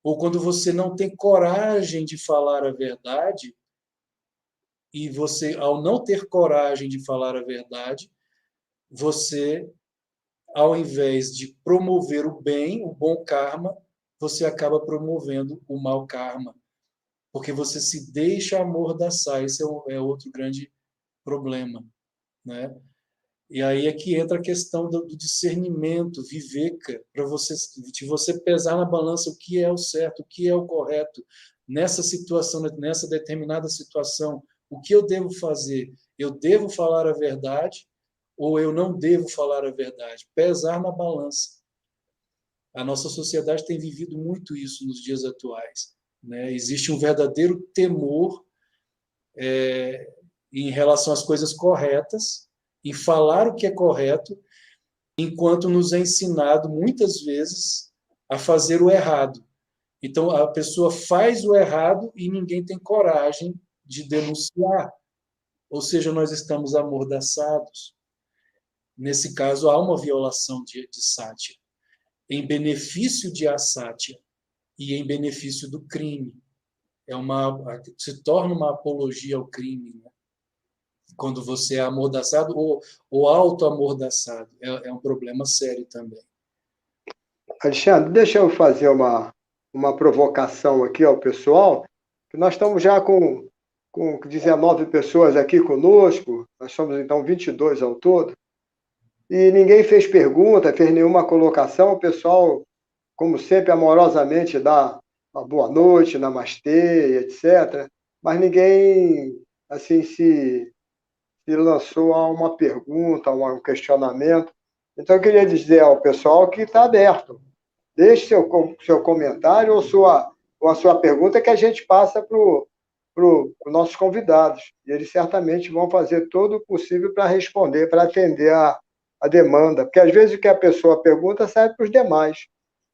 B: Ou quando você não tem coragem de falar a verdade, e você, ao não ter coragem de falar a verdade, você, ao invés de promover o bem, o bom karma, você acaba promovendo o mau karma, porque você se deixa amordaçar. Esse é outro grande problema, né? E aí é que entra a questão do discernimento, viveka, para você, de você pesar na balança o que é o certo, o que é o correto, nessa situação, nessa determinada situação, o que eu devo fazer? Eu devo falar a verdade ou eu não devo falar a verdade? Pesar na balança. A nossa sociedade tem vivido muito isso nos dias atuais, né? Existe um verdadeiro temor em relação às coisas corretas, em falar o que é correto, enquanto nos é ensinado, muitas vezes, a fazer o errado. Então, a pessoa faz o errado e ninguém tem coragem de denunciar. Ou seja, nós estamos amordaçados. Nesse caso, há uma violação de sátia, em benefício de assátia e em benefício do crime. Se torna uma apologia ao crime, né? Quando você é amordaçado ou auto-amordaçado. É um problema sério também.
A: Alexandre, deixa eu fazer uma provocação aqui ao pessoal, que nós estamos já com 19 pessoas aqui conosco, nós somos então 22 ao todo, e ninguém fez pergunta, fez nenhuma colocação, o pessoal, como sempre, amorosamente dá uma boa noite, namastê, etc., mas ninguém, assim, se lançou a uma pergunta, a um questionamento. Então, eu queria dizer ao pessoal que está aberto. Deixe seu comentário ou a sua pergunta que a gente passa para os nossos convidados. E eles certamente vão fazer todo o possível para responder, para atender a demanda. Porque, às vezes, o que a pessoa pergunta serve para os demais.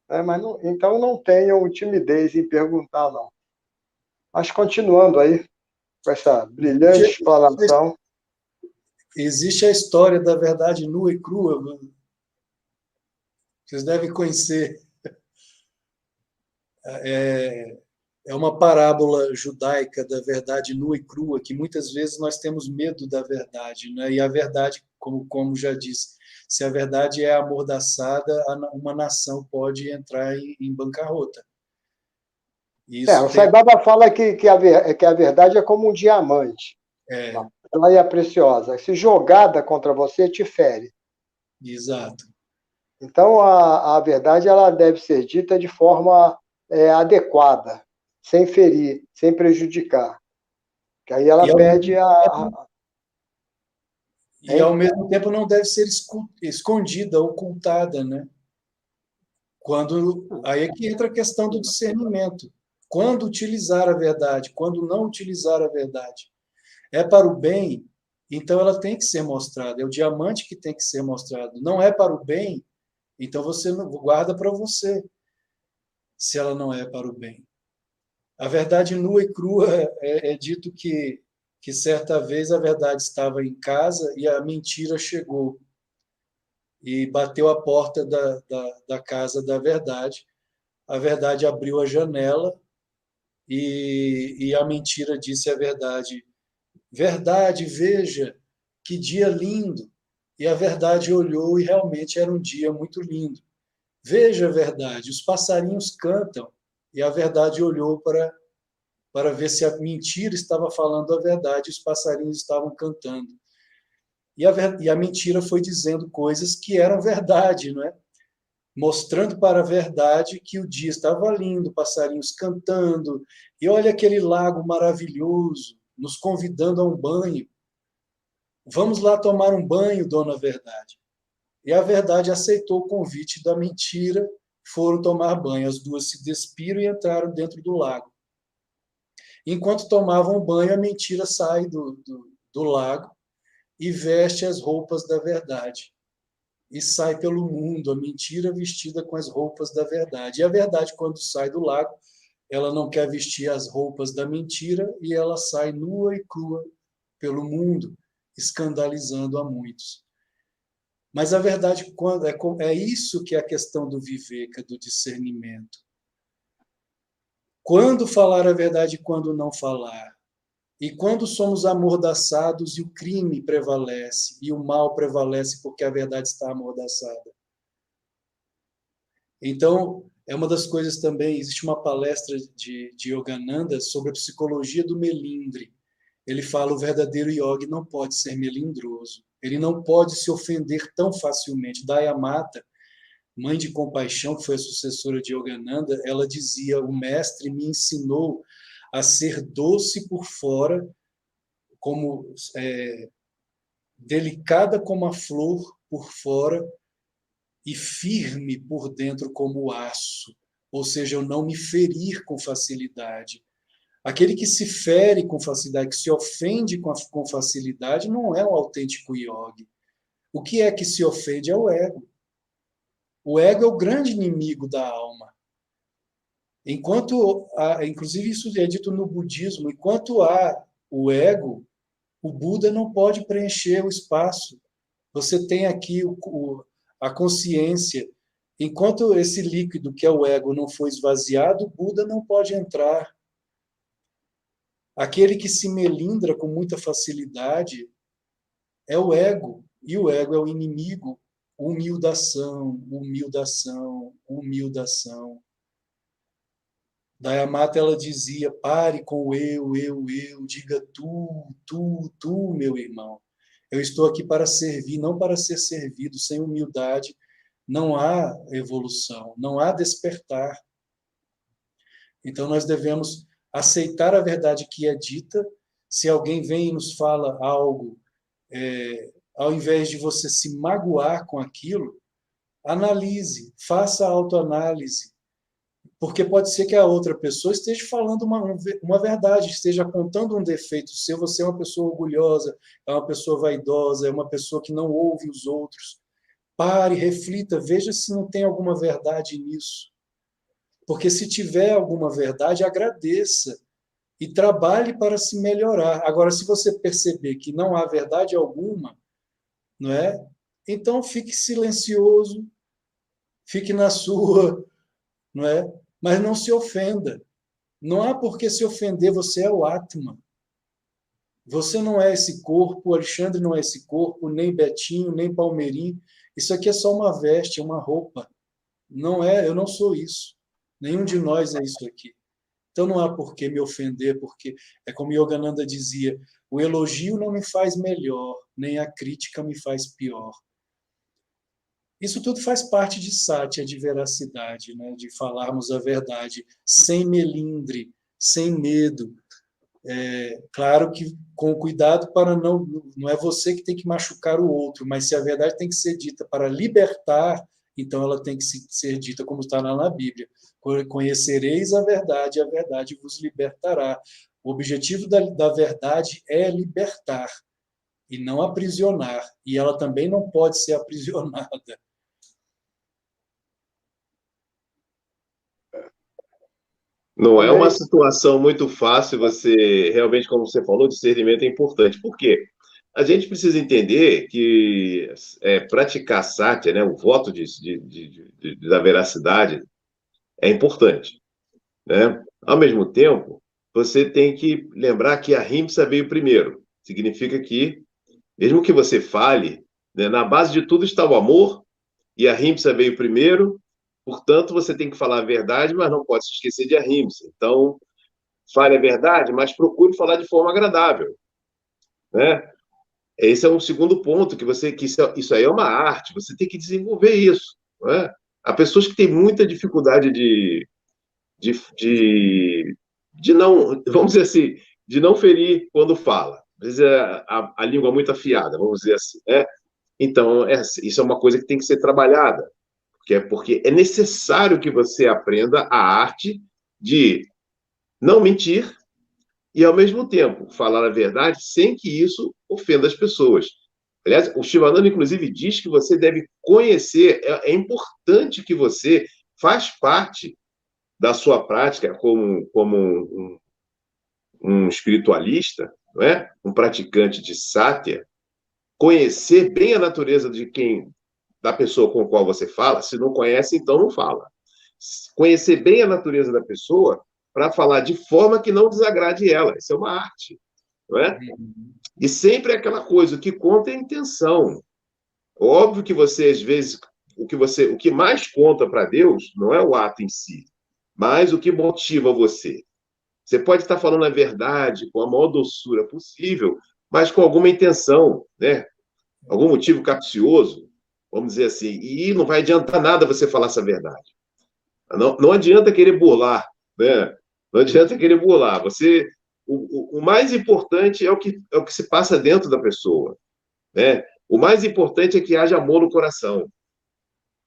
A: Né? Mas então, não tenham timidez em perguntar, não. Mas, continuando aí, com essa brilhante explanação.
B: Existe a história da verdade nua e crua. Vocês devem conhecer. É uma parábola judaica da verdade nua e crua, que muitas vezes nós temos medo da verdade, né? E a verdade, como já disse, se a verdade é amordaçada, uma nação pode entrar em bancarrota.
A: O Sai Baba fala que a verdade é como um diamante, uma joia preciosa. Se jogada contra você, te fere.
B: Exato.
A: Então, a verdade ela deve ser dita de forma adequada, sem ferir, sem prejudicar. Que aí ela perde
B: E, ao mesmo tempo, não deve ser escondida, ocultada, né? Aí é que entra a questão do discernimento. Quando utilizar a verdade, quando não utilizar a verdade. É para o bem, então ela tem que ser mostrada. É o diamante que tem que ser mostrado. Não é para o bem, então você não guarda para você, se ela não é para o bem. A verdade nua e crua é dito que certa vez a verdade estava em casa e a mentira chegou e bateu a porta da casa da verdade. A verdade abriu a janela e a mentira disse a verdade: verdade, veja, que dia lindo. E a verdade olhou e realmente era um dia muito lindo. Veja a verdade, os passarinhos cantam. E a verdade olhou para ver se a mentira estava falando a verdade, os passarinhos estavam cantando. E a mentira foi dizendo coisas que eram verdade, não é? Mostrando para a verdade que o dia estava lindo, passarinhos cantando, e olha aquele lago maravilhoso, nos convidando a um banho. Vamos lá tomar um banho, dona Verdade. E a verdade aceitou o convite da mentira, foram tomar banho. As duas se despiram e entraram dentro do lago. Enquanto tomavam banho, a mentira sai do lago e veste as roupas da verdade. E sai pelo mundo, a mentira vestida com as roupas da verdade. E a verdade, quando sai do lago, ela não quer vestir as roupas da mentira e ela sai nua e crua pelo mundo, escandalizando a muitos. Mas a verdade é isso que é a questão do viveka, do discernimento. Quando falar a verdade e quando não falar. E quando somos amordaçados e o crime prevalece, e o mal prevalece porque a verdade está amordaçada. Então, é uma das coisas também, existe uma palestra de Yogananda sobre a psicologia do melindre. Ele fala: o verdadeiro yogi não pode ser melindroso. Ele não pode se ofender tão facilmente. Daya Mata, mãe de compaixão, que foi a sucessora de Yogananda, ela dizia: o mestre me ensinou a ser doce por fora, como delicada como a flor por fora e firme por dentro como o aço. Ou seja, eu não me ferir com facilidade. Aquele que se fere com facilidade, que se ofende com facilidade, não é um autêntico yogi. O que é que se ofende é o ego. O ego é o grande inimigo da alma. Inclusive isso é dito no budismo, enquanto há o ego, o Buda não pode preencher o espaço. Você tem aqui a consciência. Enquanto esse líquido, que é o ego, não for esvaziado, o Buda não pode entrar. Aquele que se melindra com muita facilidade é o ego, e o ego é o inimigo. Humildação, humildação, humildação. Daya Mata, ela dizia: pare com o eu, diga tu, meu irmão. Eu estou aqui para servir, não para ser servido. Sem humildade não há evolução, não há despertar. Então nós devemos aceitar a verdade que é dita. Se alguém vem e nos fala algo, ao invés de você se magoar com aquilo, analise, faça a autoanálise. Porque pode ser que a outra pessoa esteja falando uma verdade, esteja apontando um defeito seu. Você é uma pessoa orgulhosa, é uma pessoa vaidosa, é uma pessoa que não ouve os outros. Pare, reflita, veja se não tem alguma verdade nisso. Porque se tiver alguma verdade, agradeça e trabalhe para se melhorar. Agora, se você perceber que não há verdade alguma, não é? Então fique silencioso, fique na sua, não é? Mas não se ofenda. Não há por que se ofender, você é o Atma. Você não é esse corpo, o Alexandre não é esse corpo, nem Betinho, nem Palmeirim. Isso aqui é só uma veste, é uma roupa. Não é, eu não sou isso. Nenhum de nós é isso aqui. Então não há por que me ofender, porque é como Yogananda dizia: o elogio não me faz melhor, nem a crítica me faz pior. Isso tudo faz parte de Satya, de veracidade, né? De falarmos a verdade, sem melindre, sem medo. Claro que com cuidado para não é você que tem que machucar o outro, mas se a verdade tem que ser dita para libertar, então ela tem que ser dita como está lá na Bíblia: conhecereis a verdade vos libertará. O objetivo da verdade é libertar e não aprisionar, e ela também não pode ser aprisionada.
C: Não é uma situação muito fácil. Você, realmente, como você falou, discernimento é importante. Por quê? A gente precisa entender que praticar Satya, né, o voto da veracidade, é importante, né? Ao mesmo tempo, você tem que lembrar que a Ahimsa veio primeiro. Significa que, mesmo que você fale, né, na base de tudo está o amor, e a Ahimsa veio primeiro. Portanto, você tem que falar a verdade, mas não pode se esquecer de Ahimsa. Então, fale a verdade, mas procure falar de forma agradável, né? Esse é um segundo ponto, isso aí é uma arte, você tem que desenvolver isso, né? Há pessoas que têm muita dificuldade de não, vamos dizer assim, de não ferir quando fala. Às vezes a língua é muito afiada, vamos dizer assim, né? Então, isso é uma coisa que tem que ser trabalhada, porque é necessário que você aprenda a arte de não mentir e, ao mesmo tempo, falar a verdade sem que isso ofenda as pessoas. Aliás, o Shivananda, inclusive, diz que você deve conhecer, é importante que você faz parte da sua prática como um espiritualista, não é? Um praticante de Satya, conhecer bem a natureza da pessoa com a qual você fala. Se não conhece, então não fala. Conhecer bem a natureza da pessoa para falar de forma que não desagrade ela. Isso é uma arte, não é? E sempre é aquela coisa, o que conta é a intenção. Óbvio que você, às vezes, o que mais conta para Deus não é o ato em si, mas o que motiva você. Você pode estar falando a verdade com a maior doçura possível, mas com alguma intenção, né? algum motivo capcioso, vamos dizer assim, e não vai adiantar nada você falar essa verdade. Não adianta querer burlar, né? Não adianta querer burlar. O mais importante é o que se passa dentro da pessoa, né? O mais importante é que haja amor no coração.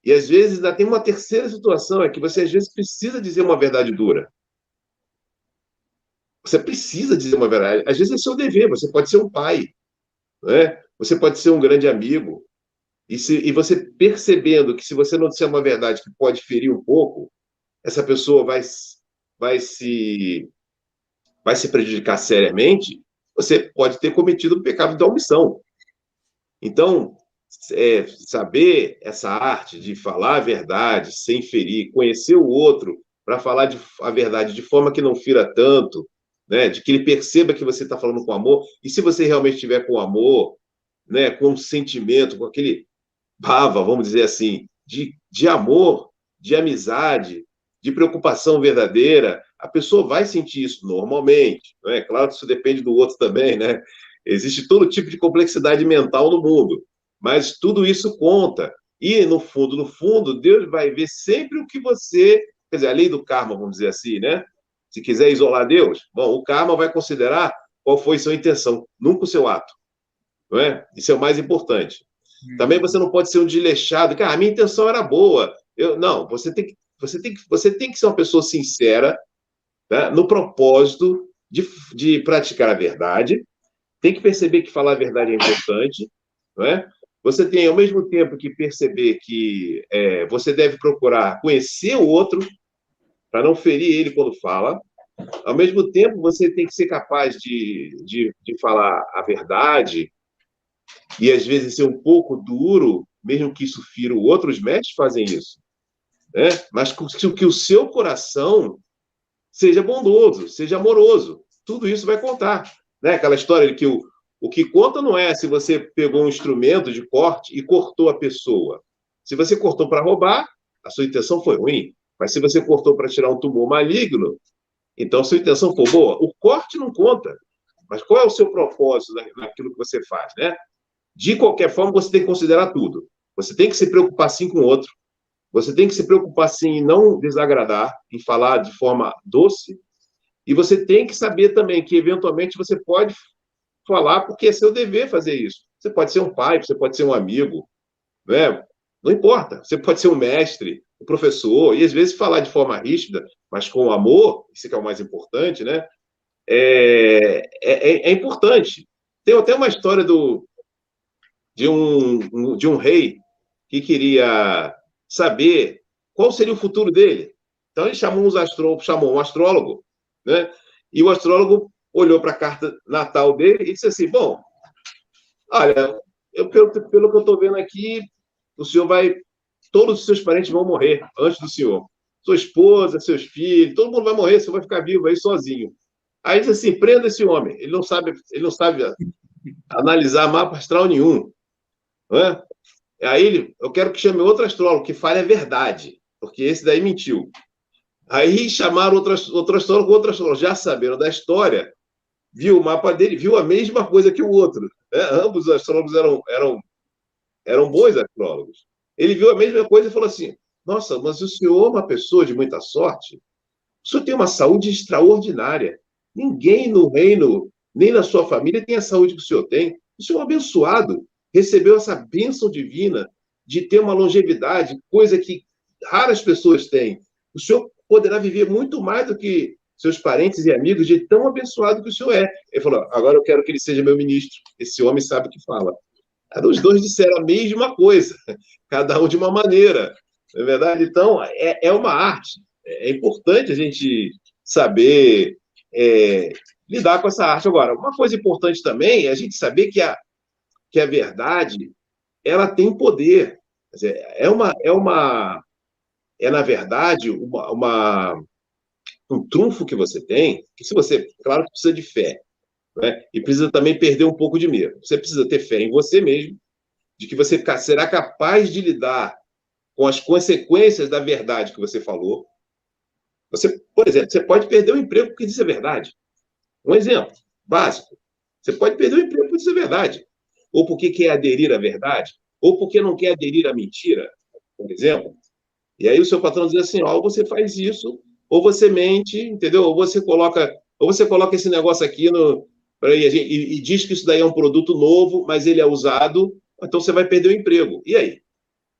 C: E às vezes ainda tem uma terceira situação, é que você às vezes precisa dizer uma verdade dura. Você precisa dizer uma verdade. Às vezes é seu dever, você pode ser um pai, né? Você pode ser um grande amigo. E você percebendo que se você não disser uma verdade que pode ferir um pouco, essa pessoa vai se prejudicar seriamente, você pode ter cometido o pecado da omissão. Então, saber essa arte de falar a verdade sem ferir, conhecer o outro para falar a verdade de forma que não fira tanto, né? De que ele perceba que você está falando com amor, e se você realmente estiver com amor, né? Com sentimento, com aquele bava, vamos dizer assim, de amor, de amizade, de preocupação verdadeira, a pessoa vai sentir isso normalmente. Não é? Claro que isso depende do outro também, né? Existe todo tipo de complexidade mental no mundo, mas tudo isso conta. E, no fundo, Deus vai ver sempre o que você... Quer dizer, a lei do karma, vamos dizer assim, né? Se quiser isolar Deus, bom, o karma vai considerar qual foi sua intenção, nunca o seu ato. Não é? Isso é o mais importante. Também você não pode ser um desleixado, que a minha intenção era boa. Não, você tem que ser uma pessoa sincera, né, no propósito de praticar a verdade. Tem que perceber que falar a verdade é importante, não é? Você tem, ao mesmo tempo, que perceber que você deve procurar conhecer o outro para não ferir ele quando fala. Ao mesmo tempo, você tem que ser capaz de falar a verdade e, às vezes, ser um pouco duro, mesmo que isso fira o outro. Os mestres fazem isso, né? Mas que o seu coração seja bondoso, seja amoroso. Tudo isso vai contar, né? Aquela história de que o que conta não é se você pegou um instrumento de corte e cortou a pessoa. Se você cortou para roubar, a sua intenção foi ruim. Mas se você cortou para tirar um tumor maligno, então a sua intenção foi boa. O corte não conta. Mas qual é o seu propósito naquilo que você faz, né? De qualquer forma, você tem que considerar tudo. Você tem que se preocupar, sim, com o outro. Você tem que se preocupar, sim, em não desagradar, em falar de forma doce. E você tem que saber também que, eventualmente, você pode falar porque é seu dever fazer isso. Você pode ser um pai, você pode ser um amigo, né? Não importa. Você pode ser um mestre, um professor, e às vezes falar de forma ríspida, mas com amor, isso que é o mais importante, né? É importante. Tem até uma história de um rei que queria saber qual seria o futuro dele. Então ele chamou um astrólogo, né? E o astrólogo olhou para a carta natal dele e disse assim: bom, olha, pelo que eu estou vendo aqui, o senhor todos os seus parentes vão morrer antes do senhor. Sua esposa, seus filhos, todo mundo vai morrer, você vai ficar vivo aí sozinho. Aí diz assim: prenda esse homem, ele não sabe analisar mapa astral nenhum. Não é? Aí eu quero que chame outro astrólogo, que fale a verdade, porque esse daí mentiu. Aí chamaram outro astrólogo, já saberam da história, viu o mapa dele, viu a mesma coisa que o outro. Né? Ambos os astrólogos eram bons astrólogos. Ele viu a mesma coisa e falou assim: nossa, mas o senhor é uma pessoa de muita sorte, o senhor tem uma saúde extraordinária. Ninguém no reino, nem na sua família, tem a saúde que o senhor tem. O senhor é um abençoado, recebeu essa bênção divina de ter uma longevidade, coisa que raras pessoas têm. O senhor poderá viver muito mais do que seus parentes e amigos, de tão abençoado que o senhor é. Ele falou: agora eu quero que ele seja meu ministro. Esse homem sabe o que fala. Os dois disseram a mesma coisa, cada um de uma maneira. Não é verdade? Então, é uma arte. É importante a gente saber lidar com essa arte. Agora, uma coisa importante também é a gente saber que a verdade, ela tem poder. Quer dizer, na verdade, um trunfo que você tem, que se você, claro que precisa de fé, né? E precisa também perder um pouco de medo. Você precisa ter fé em você mesmo, de que você será capaz de lidar com as consequências da verdade que você falou. Por exemplo, você pode perder o emprego porque diz a verdade. Um exemplo básico. Você pode perder o emprego porque diz a verdade. ou porque quer aderir à verdade, ou porque não quer aderir à mentira, por exemplo. E aí o seu patrão diz assim, ó, ou você faz isso, ou você mente, entendeu? Ou você coloca esse negócio aqui e diz que isso daí é um produto novo, mas ele é usado, então você vai perder o emprego. E aí?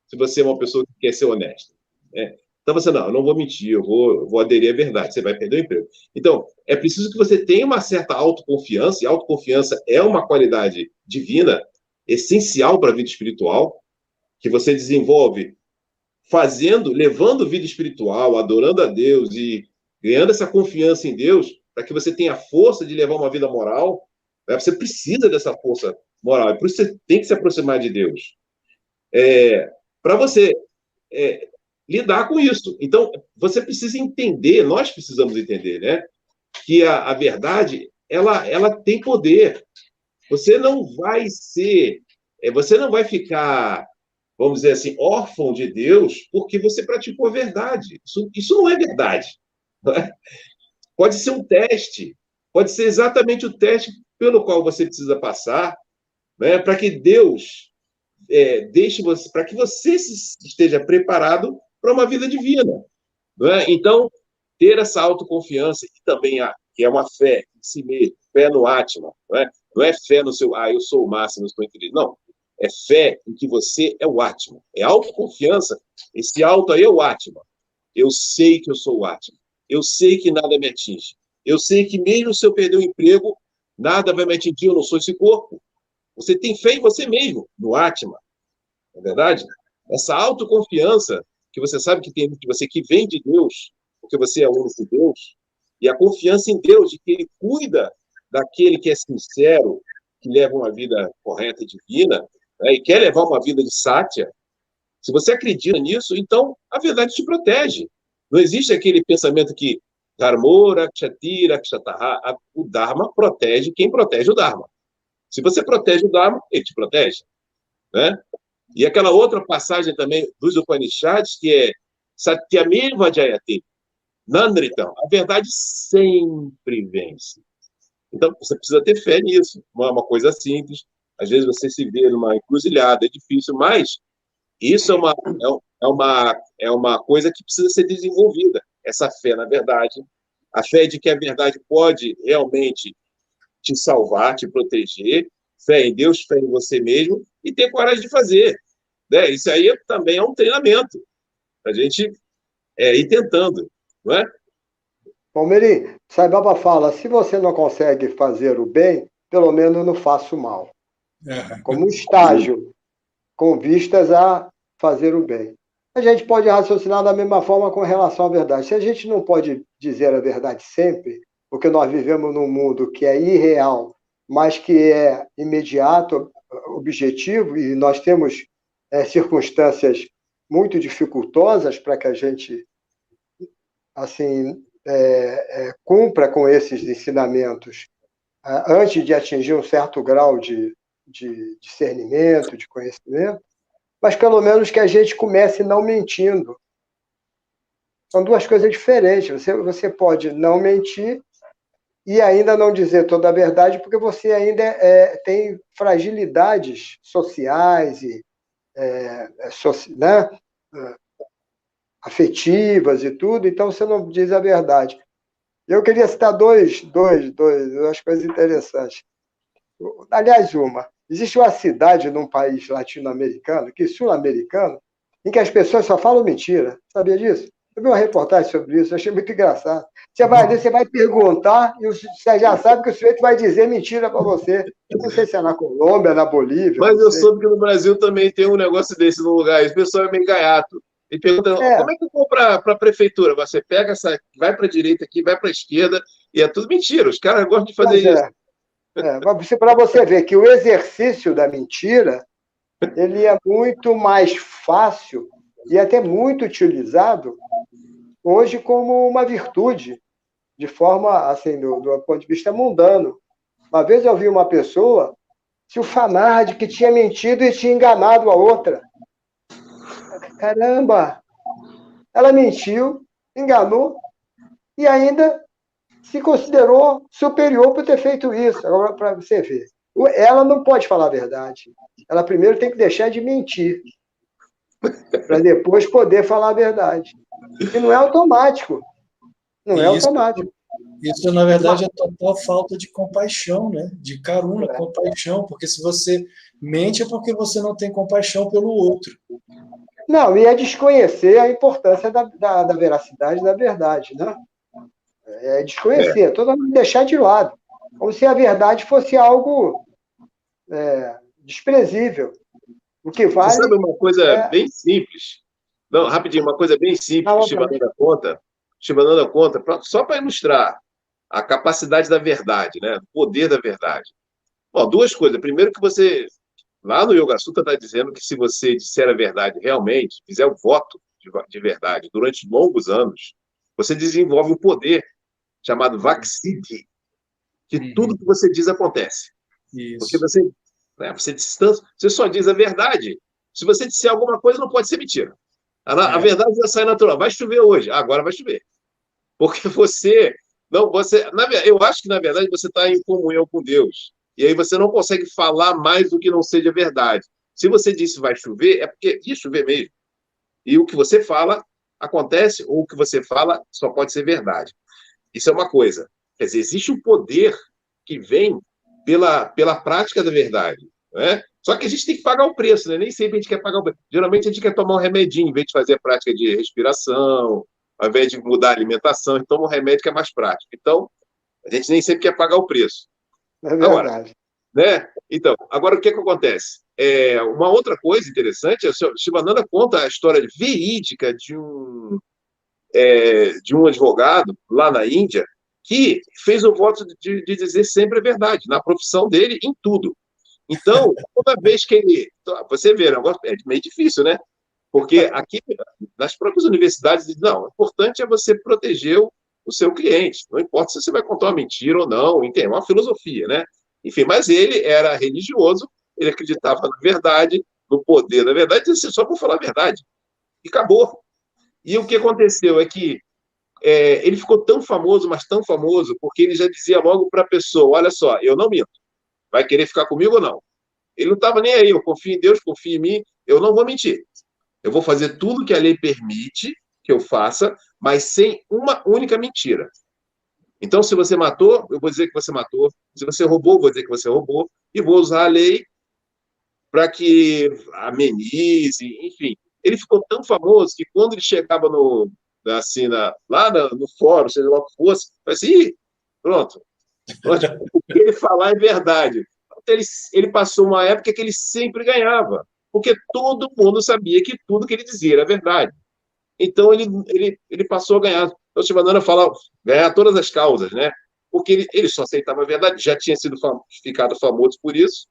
C: Se você é uma pessoa que quer ser honesta, né? Então você, não, eu não vou mentir, eu vou aderir à verdade, você vai perder o emprego. Então, é preciso que você tenha uma certa autoconfiança, e autoconfiança é uma qualidade divina, essencial para a vida espiritual, que você desenvolve levando vida espiritual, adorando a Deus e ganhando essa confiança em Deus, para que você tenha força de levar uma vida moral, né? Você precisa dessa força moral, e por isso você tem que se aproximar de Deus. Para você lidar com isso. Então, você precisa entender, nós precisamos entender, né? Que a verdade, ela tem poder. Você não vai você não vai ficar, vamos dizer assim, órfão de Deus porque você praticou a verdade. Isso não é verdade. Não é? Pode ser um teste, pode ser exatamente o teste pelo qual você precisa passar, né, para que Deus deixe você, para que você esteja preparado para uma vida divina. Não é? Então, ter essa autoconfiança e também que é uma fé em si mesmo, fé no Atman, não é fé no seu, eu sou o máximo, eu estou incrível. Não, é fé em que você é o Atman. É autoconfiança, esse auto aí é o Atman. Eu sei que eu sou o Atman. Eu sei que nada me atinge. Eu sei que mesmo se eu perder o emprego, nada vai me atingir, eu não sou esse corpo. Você tem fé em você mesmo, no Atman. Não é verdade? Essa autoconfiança que você sabe que tem de você, que vem de Deus, porque você é o único Deus, e a confiança em Deus, de que Ele cuida daquele que é sincero, que leva uma vida correta e divina, né, e quer levar uma vida de sátia. Se você acredita nisso, então a verdade te protege. Não existe aquele pensamento que Dharmora, Kshatira, Kshatara, o Dharma protege quem protege o Dharma. Se você protege o Dharma, ele te protege. Né? E aquela outra passagem também dos Upanishads, que é Satyameva Jayate, Nandritam, a verdade sempre vence. Então, você precisa ter fé nisso. Não é uma coisa simples. Às vezes você se vê numa encruzilhada, é difícil, mas isso é uma coisa que precisa ser desenvolvida. Essa fé na verdade. A fé de que a verdade pode realmente te salvar, te proteger. Fé em Deus, fé em você mesmo e ter coragem de fazer. Né? Isso aí também é um treinamento. A gente ir tentando, não é?
A: Palmeirinho, Sai Baba fala, se você não consegue fazer o bem, pelo menos não faça o mal. Como um estágio, com vistas a fazer o bem. A gente pode raciocinar da mesma forma com relação à verdade. Se a gente não pode dizer a verdade sempre, porque nós vivemos num mundo que é irreal, mas que é imediato, objetivo, e nós temos circunstâncias muito dificultosas para que a gente assim cumpra com esses ensinamentos antes de atingir um certo grau de discernimento, de conhecimento, mas pelo menos que a gente comece não mentindo. São duas coisas diferentes. Você pode não mentir e ainda não dizer toda a verdade, porque você ainda tem fragilidades sociais e né? afetivas e tudo, então você não diz a verdade. Eu queria citar duas coisas interessantes. Aliás, existe uma cidade num país latino-americano, sul-americano, em que as pessoas só falam mentira. Sabia disso? Eu vi uma reportagem sobre isso, eu achei muito engraçado. Você vai perguntar e você já sabe que o sujeito vai dizer mentira para você. Eu não sei se é na Colômbia, na Bolívia.
C: Mas eu soube que no Brasil também tem um negócio desse no lugar. O pessoal é meio gaiato. E pergunta, como é que eu vou para a prefeitura? Você pega vai para a direita aqui, vai para a esquerda, e é tudo mentira. Os caras gostam de fazer isso.
A: Para você ver que o exercício da mentira ele é muito mais fácil e até muito utilizado hoje como uma virtude, de forma, assim, do ponto de vista mundano. Uma vez eu vi uma pessoa se ufanar de que tinha mentido e tinha enganado a outra. Caramba! Ela mentiu, enganou e ainda se considerou superior por ter feito isso. Agora, para você ver. Ela não pode falar a verdade. Ela primeiro tem que deixar de mentir, para depois poder falar a verdade. E não é automático. Não é automático.
B: Isso, na verdade, é total falta de compaixão, né? De caruna, compaixão, porque se você mente é porque você não tem compaixão pelo outro.
A: Não, e é desconhecer a importância da veracidade da verdade, né? É desconhecer, totalmente deixar de lado. Como se a verdade fosse algo desprezível. O que vale.
C: Você sabe uma coisa bem simples? Não, rapidinho, uma coisa bem simples que Shivananda conta, só para ilustrar a capacidade da verdade, né? O poder da verdade. Bom, duas coisas. Primeiro que você, lá no Yoga Sutra, está dizendo que se você disser a verdade realmente, fizer o voto de verdade durante longos anos, você desenvolve um poder chamado Vaksiddhi, que tudo que você diz acontece.
B: Isso.
C: Porque você só diz a verdade. Se você disser alguma coisa, não pode ser mentira. A verdade já sai natural. Vai chover hoje. Agora vai chover. Porque eu acho que, na verdade, você está em comunhão com Deus. E aí você não consegue falar mais do que não seja verdade. Se você disse vai chover, é porque ia chover mesmo. E o que você fala acontece, ou o que você fala só pode ser verdade. Isso é uma coisa. Quer dizer, existe um poder que vem pela prática da verdade. Né? Só que a gente tem que pagar o preço, né? Nem sempre a gente quer pagar o preço. Geralmente a gente quer tomar um remedinho, em vez de fazer a prática de respiração, ao invés de mudar a alimentação, a gente toma um remédio que é mais prático. Então, a gente nem sempre quer pagar o preço.
A: É verdade.
C: Agora, né? Então, agora o que acontece? Uma outra coisa interessante, o Shivananda conta a história verídica de um advogado lá na Índia que fez o voto de dizer sempre a verdade, na profissão dele, em tudo. Então, toda vez que ele... Você vê, é meio difícil, né? Porque aqui, nas próprias universidades, dizem, não, o importante é você proteger o seu cliente. Não importa se você vai contar uma mentira ou não, é uma filosofia, né? Enfim, mas ele era religioso, ele acreditava na verdade, no poder da verdade, disse só por falar a verdade. E acabou. E o que aconteceu é que ele ficou tão famoso, mas tão famoso, porque ele já dizia logo para a pessoa, olha só, eu não minto. Vai querer ficar comigo ou não? Ele não estava nem aí, eu confio em Deus, confio em mim, eu não vou mentir. Eu vou fazer tudo que a lei permite que eu faça, mas sem uma única mentira. Então, se você matou, eu vou dizer que você matou. Se você roubou, eu vou dizer que você roubou. E vou usar a lei para que amenize, enfim. Ele ficou tão famoso que quando ele chegava lá no fórum, seja lá o que fosse, falei assim, pronto. O que ele falar é verdade. Então, ele passou uma época que ele sempre ganhava, porque todo mundo sabia que tudo que ele dizia era verdade. Então, ele passou a ganhar. Então, o Shivananda fala ganhar todas as causas, né? Porque ele só aceitava a verdade, já tinha ficado famoso por isso.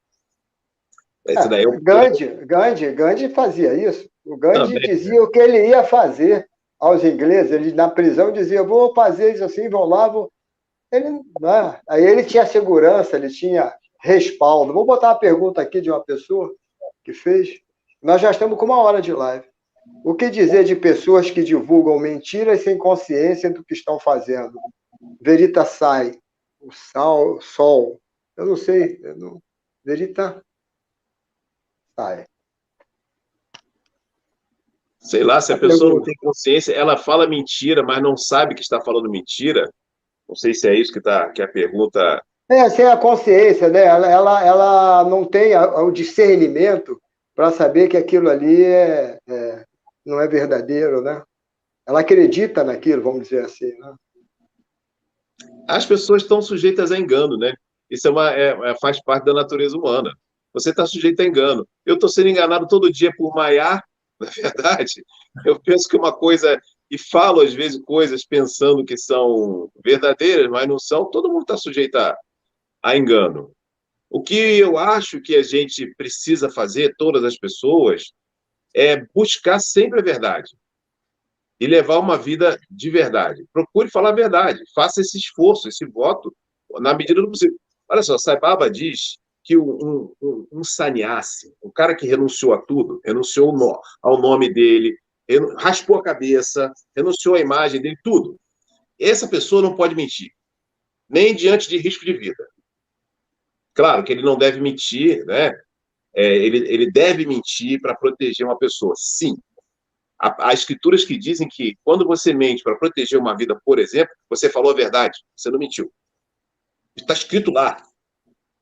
A: Gandhi fazia isso. O Gandhi
C: Também,
A: dizia o que ele ia fazer aos ingleses. Ele, na prisão, dizia, vou fazer isso assim, vão lá, vou... Aí ele tinha segurança, ele tinha respaldo. Vou botar uma pergunta aqui de uma pessoa que fez. Nós já estamos com 1 hora de live. O que dizer de pessoas que divulgam mentiras sem consciência do que estão fazendo? Verita sai. O sol. Eu não sei. Verita sai.
C: Sei lá, se a pessoa não tem consciência, ela fala mentira, mas não sabe que está falando mentira. Não sei se é isso que a pergunta...
A: Sem a consciência, né? Ela não tem o discernimento para saber que aquilo ali não é verdadeiro, né? Ela acredita naquilo, vamos dizer assim, né?
C: As pessoas estão sujeitas a engano, né? Isso faz parte da natureza humana. Você está sujeito a engano. Eu estou sendo enganado todo dia por Maiá, na verdade. Eu penso que uma coisa... E falo, às vezes, coisas pensando que são verdadeiras, mas não são. Todo mundo está sujeito a engano. O que eu acho que a gente precisa fazer, todas as pessoas, é buscar sempre a verdade e levar uma vida de verdade. Procure falar a verdade, faça esse esforço, esse voto, na medida do possível. Olha só, Sai Baba diz que um sannyasi, um cara que renunciou a tudo, renunciou ao nome dele, raspou a cabeça, renunciou à imagem dele, tudo. Essa pessoa não pode mentir, nem diante de risco de vida. Claro que ele não deve mentir, né? Ele deve mentir para proteger uma pessoa. Sim. Há escrituras que dizem que quando você mente para proteger uma vida, por exemplo, você falou a verdade, você não mentiu. Está escrito lá,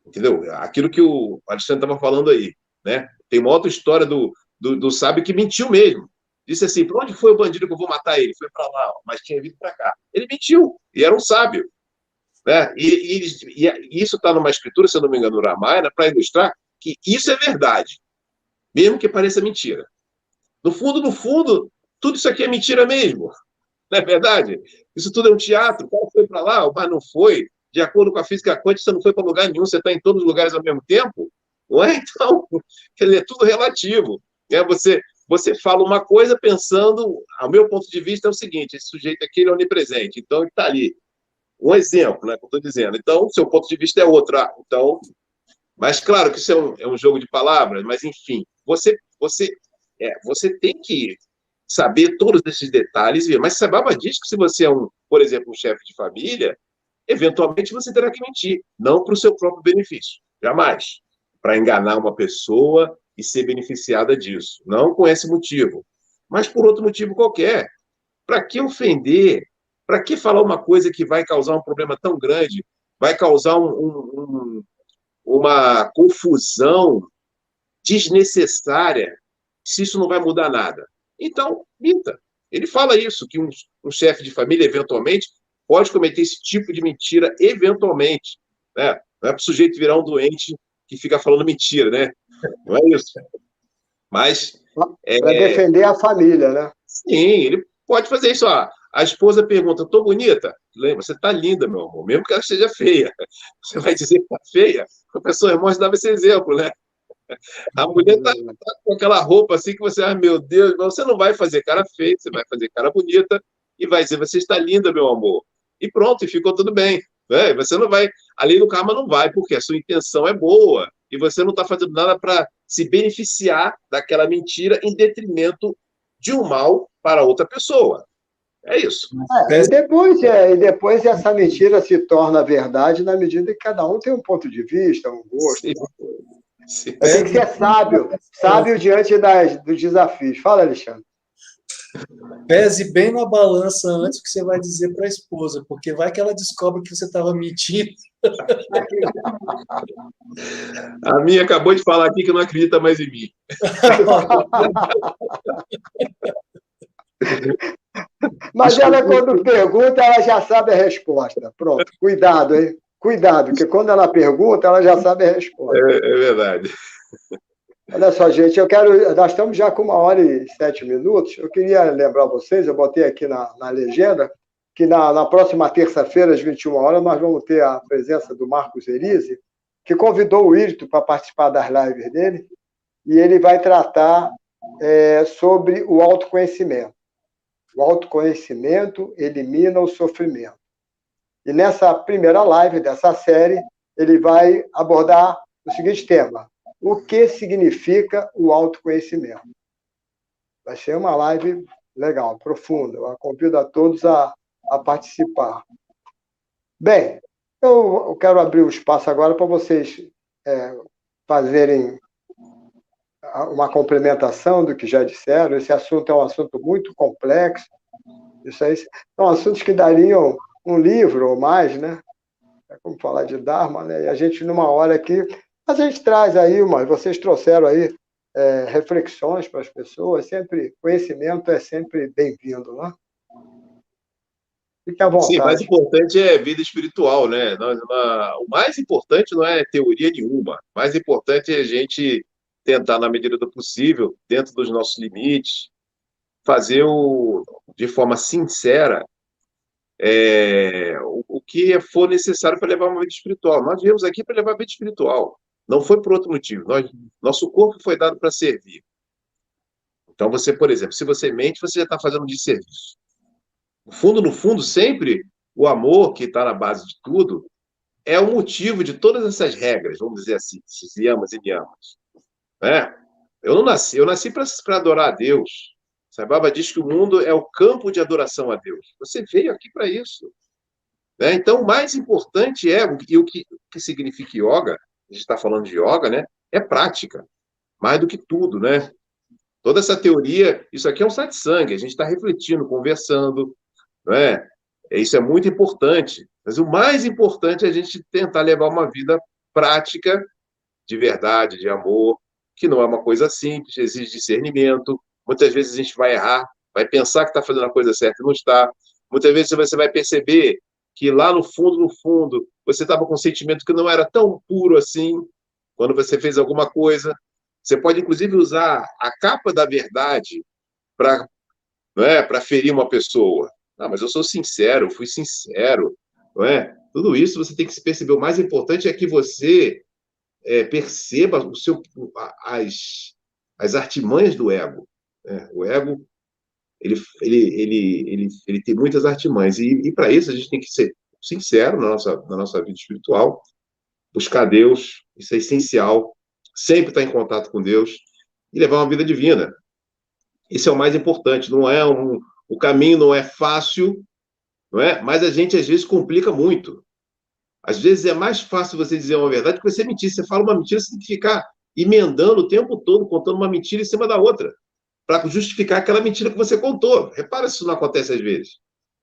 C: entendeu? Aquilo que o Alexandre estava falando aí, né? Tem uma outra história do sábio que mentiu mesmo. Disse assim, para onde foi o bandido que eu vou matar ele? Foi para lá, mas tinha vindo para cá. Ele mentiu, e era um sábio. Né? E isso está numa escritura, se eu não me engano, no Ramayana, para ilustrar que isso é verdade, mesmo que pareça mentira. No fundo, tudo isso aqui é mentira mesmo. Não é verdade? Isso tudo é um teatro. O cara foi para lá, mas não foi. De acordo com a física quântica, você não foi para lugar nenhum, você está em todos os lugares ao mesmo tempo. Não é? Então, quer dizer, é tudo relativo. É, você fala uma coisa pensando, ao meu ponto de vista, é o seguinte: esse sujeito aqui ele é onipresente, então ele está ali. Um exemplo, né, que eu estou dizendo. Então, seu ponto de vista é outro. Então, mas, claro que isso é um jogo de palavras, mas, enfim, você tem que saber todos esses detalhes, mas Sababa diz que se você é, por exemplo, um chefe de família, eventualmente você terá que mentir, não para o seu próprio benefício, jamais, para enganar uma pessoa e ser beneficiada disso, não com esse motivo, mas por outro motivo qualquer. Para que ofender? Para que falar uma coisa que vai causar um problema tão grande, vai causar uma confusão desnecessária, se isso não vai mudar nada? Então, minta. Ele fala isso, que um chefe de família, eventualmente, pode cometer esse tipo de mentira, eventualmente. Né? Não é para o sujeito virar um doente que fica falando mentira, né? Não é isso. Mas...
A: Para defender a família, né?
C: Sim, ele pode fazer isso. Ó. A esposa pergunta, estou bonita? Lembra, você está linda, meu amor, mesmo que ela seja feia. Você vai dizer que está feia? O professor Hermógenes dava esse exemplo, né? A mulher está com aquela roupa assim que você, meu Deus, você não vai fazer cara feia, você vai fazer cara bonita e vai dizer, você está linda, meu amor. E pronto, e ficou tudo bem. Né? Você não vai, a lei do karma não vai, porque a sua intenção é boa e você não está fazendo nada para se beneficiar daquela mentira em detrimento de um mal para outra pessoa. É isso.
A: E depois essa mentira se torna verdade na medida que cada um tem um ponto de vista, um gosto.
C: Sim. Sim.
A: Tem que ser sábio diante dos desafios. Fala, Alexandre.
B: Pese bem na balança antes o que você vai dizer para a esposa, porque vai que ela descobre que você estava mentindo.
C: A minha acabou de falar aqui que não acredita mais em mim.
A: Mas ela, quando pergunta, ela já sabe a resposta. Pronto, cuidado, hein? Cuidado, porque quando ela pergunta, ela já sabe a resposta.
C: É verdade.
A: Olha só, gente, nós estamos já com 1h07. Eu queria lembrar vocês, eu botei aqui na legenda, que na próxima terça-feira, às 21 horas, nós vamos ter a presença do Marcos Erize, que convidou o Írito para participar das lives dele, e ele vai tratar sobre o autoconhecimento. O autoconhecimento elimina o sofrimento. E nessa primeira live dessa série, ele vai abordar o seguinte tema: o que significa o autoconhecimento? Vai ser uma live legal, profunda. Eu convido a todos a participar. Bem, eu quero abrir o espaço agora para vocês fazerem uma complementação do que já disseram. Esse assunto é um assunto muito complexo. Isso aí são assuntos que dariam um livro ou mais, né? É como falar de Dharma, né? E a gente, numa hora aqui, a gente traz aí vocês trouxeram aí reflexões para as pessoas. Sempre, conhecimento é sempre bem-vindo, né? Fique à vontade.
C: Sim, o mais importante é vida espiritual, né? O mais importante não é teoria nenhuma. O mais importante é a gente tentar, na medida do possível, dentro dos nossos limites, fazer de forma sincera o que for necessário para levar uma vida espiritual. Nós viemos aqui para levar a vida espiritual. Não foi por outro motivo. Nosso corpo foi dado para servir. Então, você, por exemplo, se você mente, você já está fazendo um desserviço. No fundo, sempre o amor que está na base de tudo é o motivo de todas essas regras, vamos dizer assim, esses yamas e niyamas. Né? Eu nasci para adorar a Deus. Sai Baba diz que o mundo é o campo de adoração a Deus. Você veio aqui para isso. Né? Então, o mais importante o que significa yoga a gente está falando de yoga, né? É prática, mais do que tudo, né? Toda essa teoria, isso aqui é um satsang, a gente está refletindo, conversando, não é? Isso é muito importante. Mas o mais importante é a gente tentar levar uma vida prática, de verdade, de amor, que não é uma coisa simples, exige discernimento. Muitas vezes a gente vai errar, vai pensar que está fazendo a coisa certa e não está. Muitas vezes você vai perceber que lá no fundo, você estava com um sentimento que não era tão puro assim, quando você fez alguma coisa. Você pode, inclusive, usar a capa da verdade para, não é, para ferir uma pessoa. Ah, mas eu sou sincero, fui sincero, não é? Tudo isso você tem que se perceber. O mais importante é que você perceba as artimanhas do ego. Né? O ego ele tem muitas artimanhas. E para isso a gente tem que ser sincero na nossa vida espiritual, buscar Deus, isso é essencial, sempre estar em contato com Deus e levar uma vida divina. Isso é o mais importante. O caminho não é fácil, não é? Mas a gente às vezes complica muito. Às vezes é mais fácil você dizer uma verdade que você mentir. Você fala uma mentira, você tem que ficar emendando o tempo todo, contando uma mentira em cima da outra, para justificar aquela mentira que você contou. Repara se isso não acontece às vezes.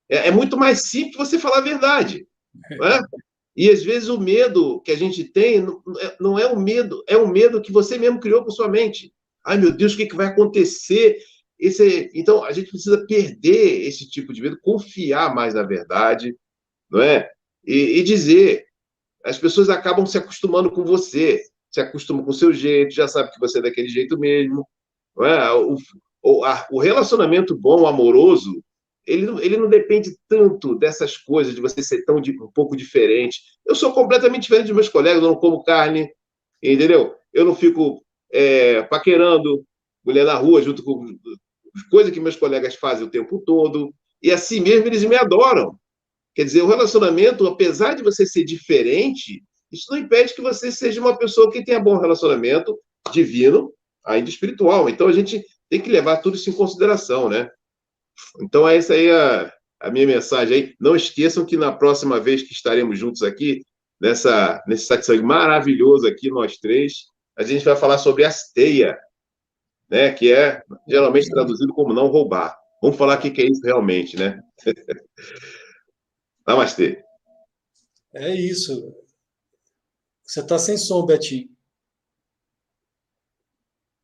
C: É muito mais simples você falar a verdade. Não é? E às vezes o medo que a gente tem não é um medo, é um medo que você mesmo criou com sua mente. Ai, meu Deus, o que vai acontecer? Então, a gente precisa perder esse tipo de medo, confiar mais na verdade, não é? E dizer, as pessoas acabam se acostumando com você, se acostumam com o seu jeito, já sabe que você é daquele jeito mesmo. Não é? O relacionamento bom, amoroso, ele não depende tanto dessas coisas, de você ser um pouco diferente. Eu sou completamente diferente dos meus colegas, eu não como carne, entendeu? Eu não fico paquerando mulher na rua, junto com coisas que meus colegas fazem o tempo todo, e assim mesmo eles me adoram. Quer dizer, o relacionamento, apesar de você ser diferente, isso não impede que você seja uma pessoa que tenha bom relacionamento divino, ainda espiritual. Então, a gente tem que levar tudo isso em consideração, né? Então, é essa aí a minha mensagem aí. Não esqueçam que na próxima vez que estaremos juntos aqui, nesse satsang maravilhoso aqui, nós três, a gente vai falar sobre asteia, né? Que é geralmente traduzido como não roubar. Vamos falar o que é isso realmente, né? Namastê.
B: É isso. Você está sem som, Betinho.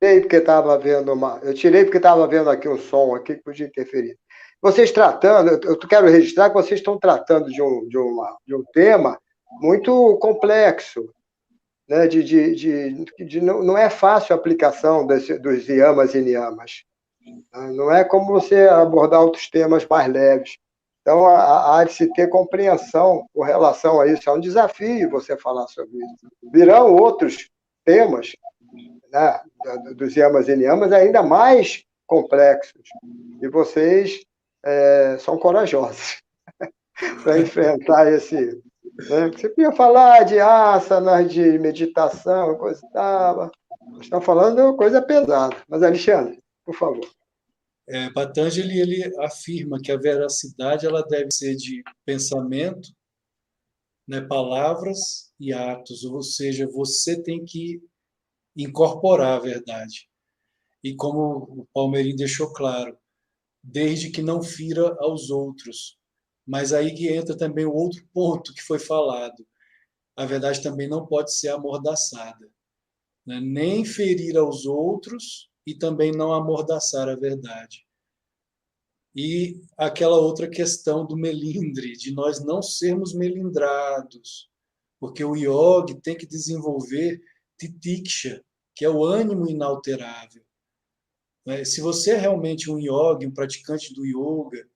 A: Eu tirei porque estava vendo aqui um som aqui que podia interferir. Vocês tratando, eu quero registrar que vocês estão tratando de um tema muito complexo, né? Não é fácil a aplicação dos yamas e niyamas. Não é como você abordar outros temas mais leves. Então, há de se ter compreensão com relação a isso. É um desafio você falar sobre isso. Virão outros temas, né, dos yamas e niyamas ainda mais complexos. E vocês são corajosos para enfrentar esse... Né? Você podia falar de asanas, de meditação, coisa e tal. Estão falando coisa pesada. Mas, Alexandre, por favor.
B: Patanjali ele afirma que a veracidade ela deve ser de pensamento, né, palavras e atos, ou seja, você tem que incorporar a verdade. E como o Palmeirinho deixou claro, desde que não fira aos outros. Mas aí que entra também o outro ponto que foi falado. A verdade também não pode ser amordaçada, né? Nem ferir aos outros e também não amordaçar a verdade. E aquela outra questão do melindre, de nós não sermos melindrados, porque o yogi tem que desenvolver titiksha, que é o ânimo inalterável. Se você é realmente um yogi, um praticante do yoga,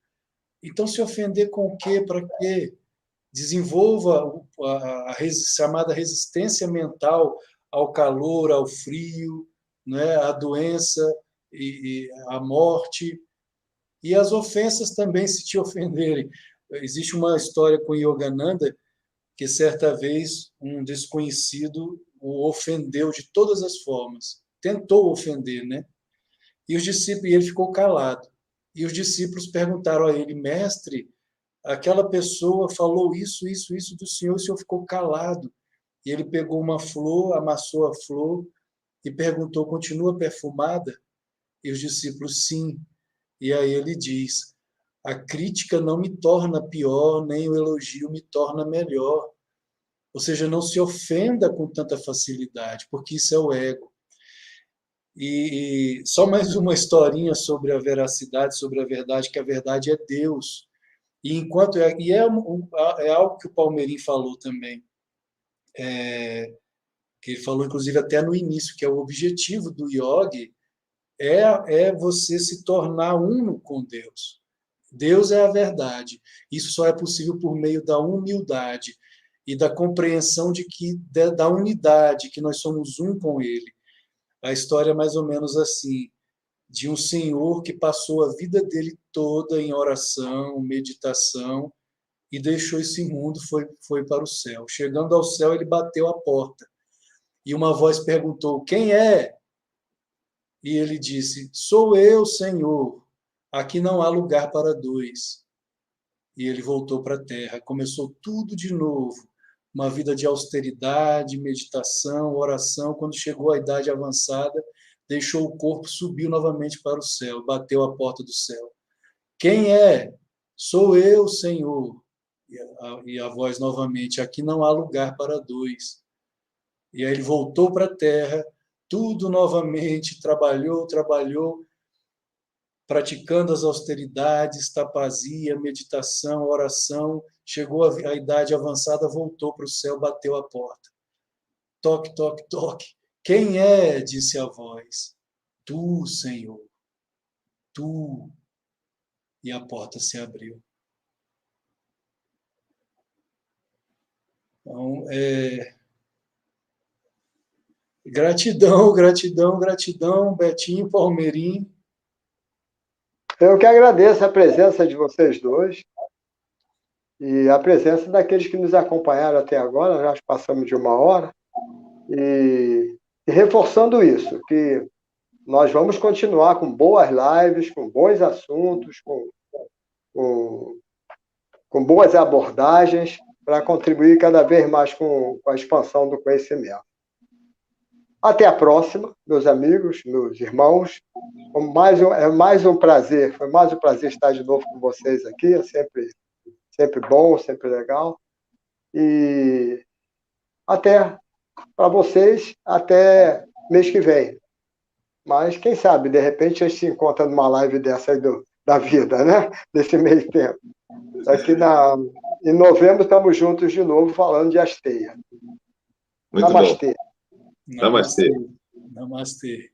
B: então se ofender com o quê? Para quê? Desenvolva a chamada resistência mental ao calor, ao frio, né? À doença e à morte. E as ofensas também, se te ofenderem. Existe uma história com Yogananda que certa vez um desconhecido o ofendeu de todas as formas. Tentou ofender, né? E ele ficou calado. E os discípulos perguntaram a ele, mestre, aquela pessoa falou isso do senhor, e o senhor ficou calado. e ele pegou uma flor, amassou a flor e perguntou: continua perfumada? E os discípulos: sim. E aí ele diz: a crítica não me torna pior, nem o elogio me torna melhor. Ou seja, não se ofenda com tanta facilidade, porque isso é o ego. E só mais uma historinha sobre a veracidade, sobre a verdade, que a verdade é Deus. E enquanto é algo que o Palmeirim falou também, que ele falou inclusive até no início, que é o objetivo do yoga é você se tornar uno com Deus. Deus é a verdade. Isso só é possível por meio da humildade e da compreensão da unidade, que nós somos um com Ele. A história é mais ou menos assim, de um senhor que passou a vida dele toda em oração, meditação, e deixou esse mundo, foi para o céu. Chegando ao céu, ele bateu a porta. E uma voz perguntou: quem é? E ele disse: sou eu, Senhor. Aqui não há lugar para dois. E ele voltou para a terra. Começou tudo de novo. Uma vida de austeridade, meditação, oração. Quando chegou à idade avançada, deixou o corpo, subiu novamente para o céu, bateu a porta do céu. Quem é? Sou eu, Senhor. E a voz novamente: aqui não há lugar para dois. E aí ele voltou para a terra, tudo novamente, trabalhou, praticando as austeridades, tapasia, meditação, oração. Chegou à idade avançada, voltou para o céu, bateu a porta. Toque, toque, toque. Quem é? Disse a voz. Tu, Senhor. Tu. E a porta se abriu. Então, gratidão, gratidão, gratidão, Betinho, Palmeirim.
A: Eu que agradeço a presença de vocês dois e a presença daqueles que nos acompanharam até agora. Já passamos de 1 hora. E reforçando isso, que nós vamos continuar com boas lives, com bons assuntos, com boas abordagens, para contribuir cada vez mais com a expansão do conhecimento. Até a próxima, meus amigos, meus irmãos. É mais um prazer, foi mais um prazer estar de novo com vocês aqui, é sempre bom, sempre legal. E até para vocês, até mês que vem. Mas quem sabe, de repente, a gente se encontra numa live dessa aí da vida, né? Nesse meio tempo. Em novembro estamos juntos de novo falando de Asteia.
C: Muito
A: Namastê.
C: bom. Namastê.
B: Namastê.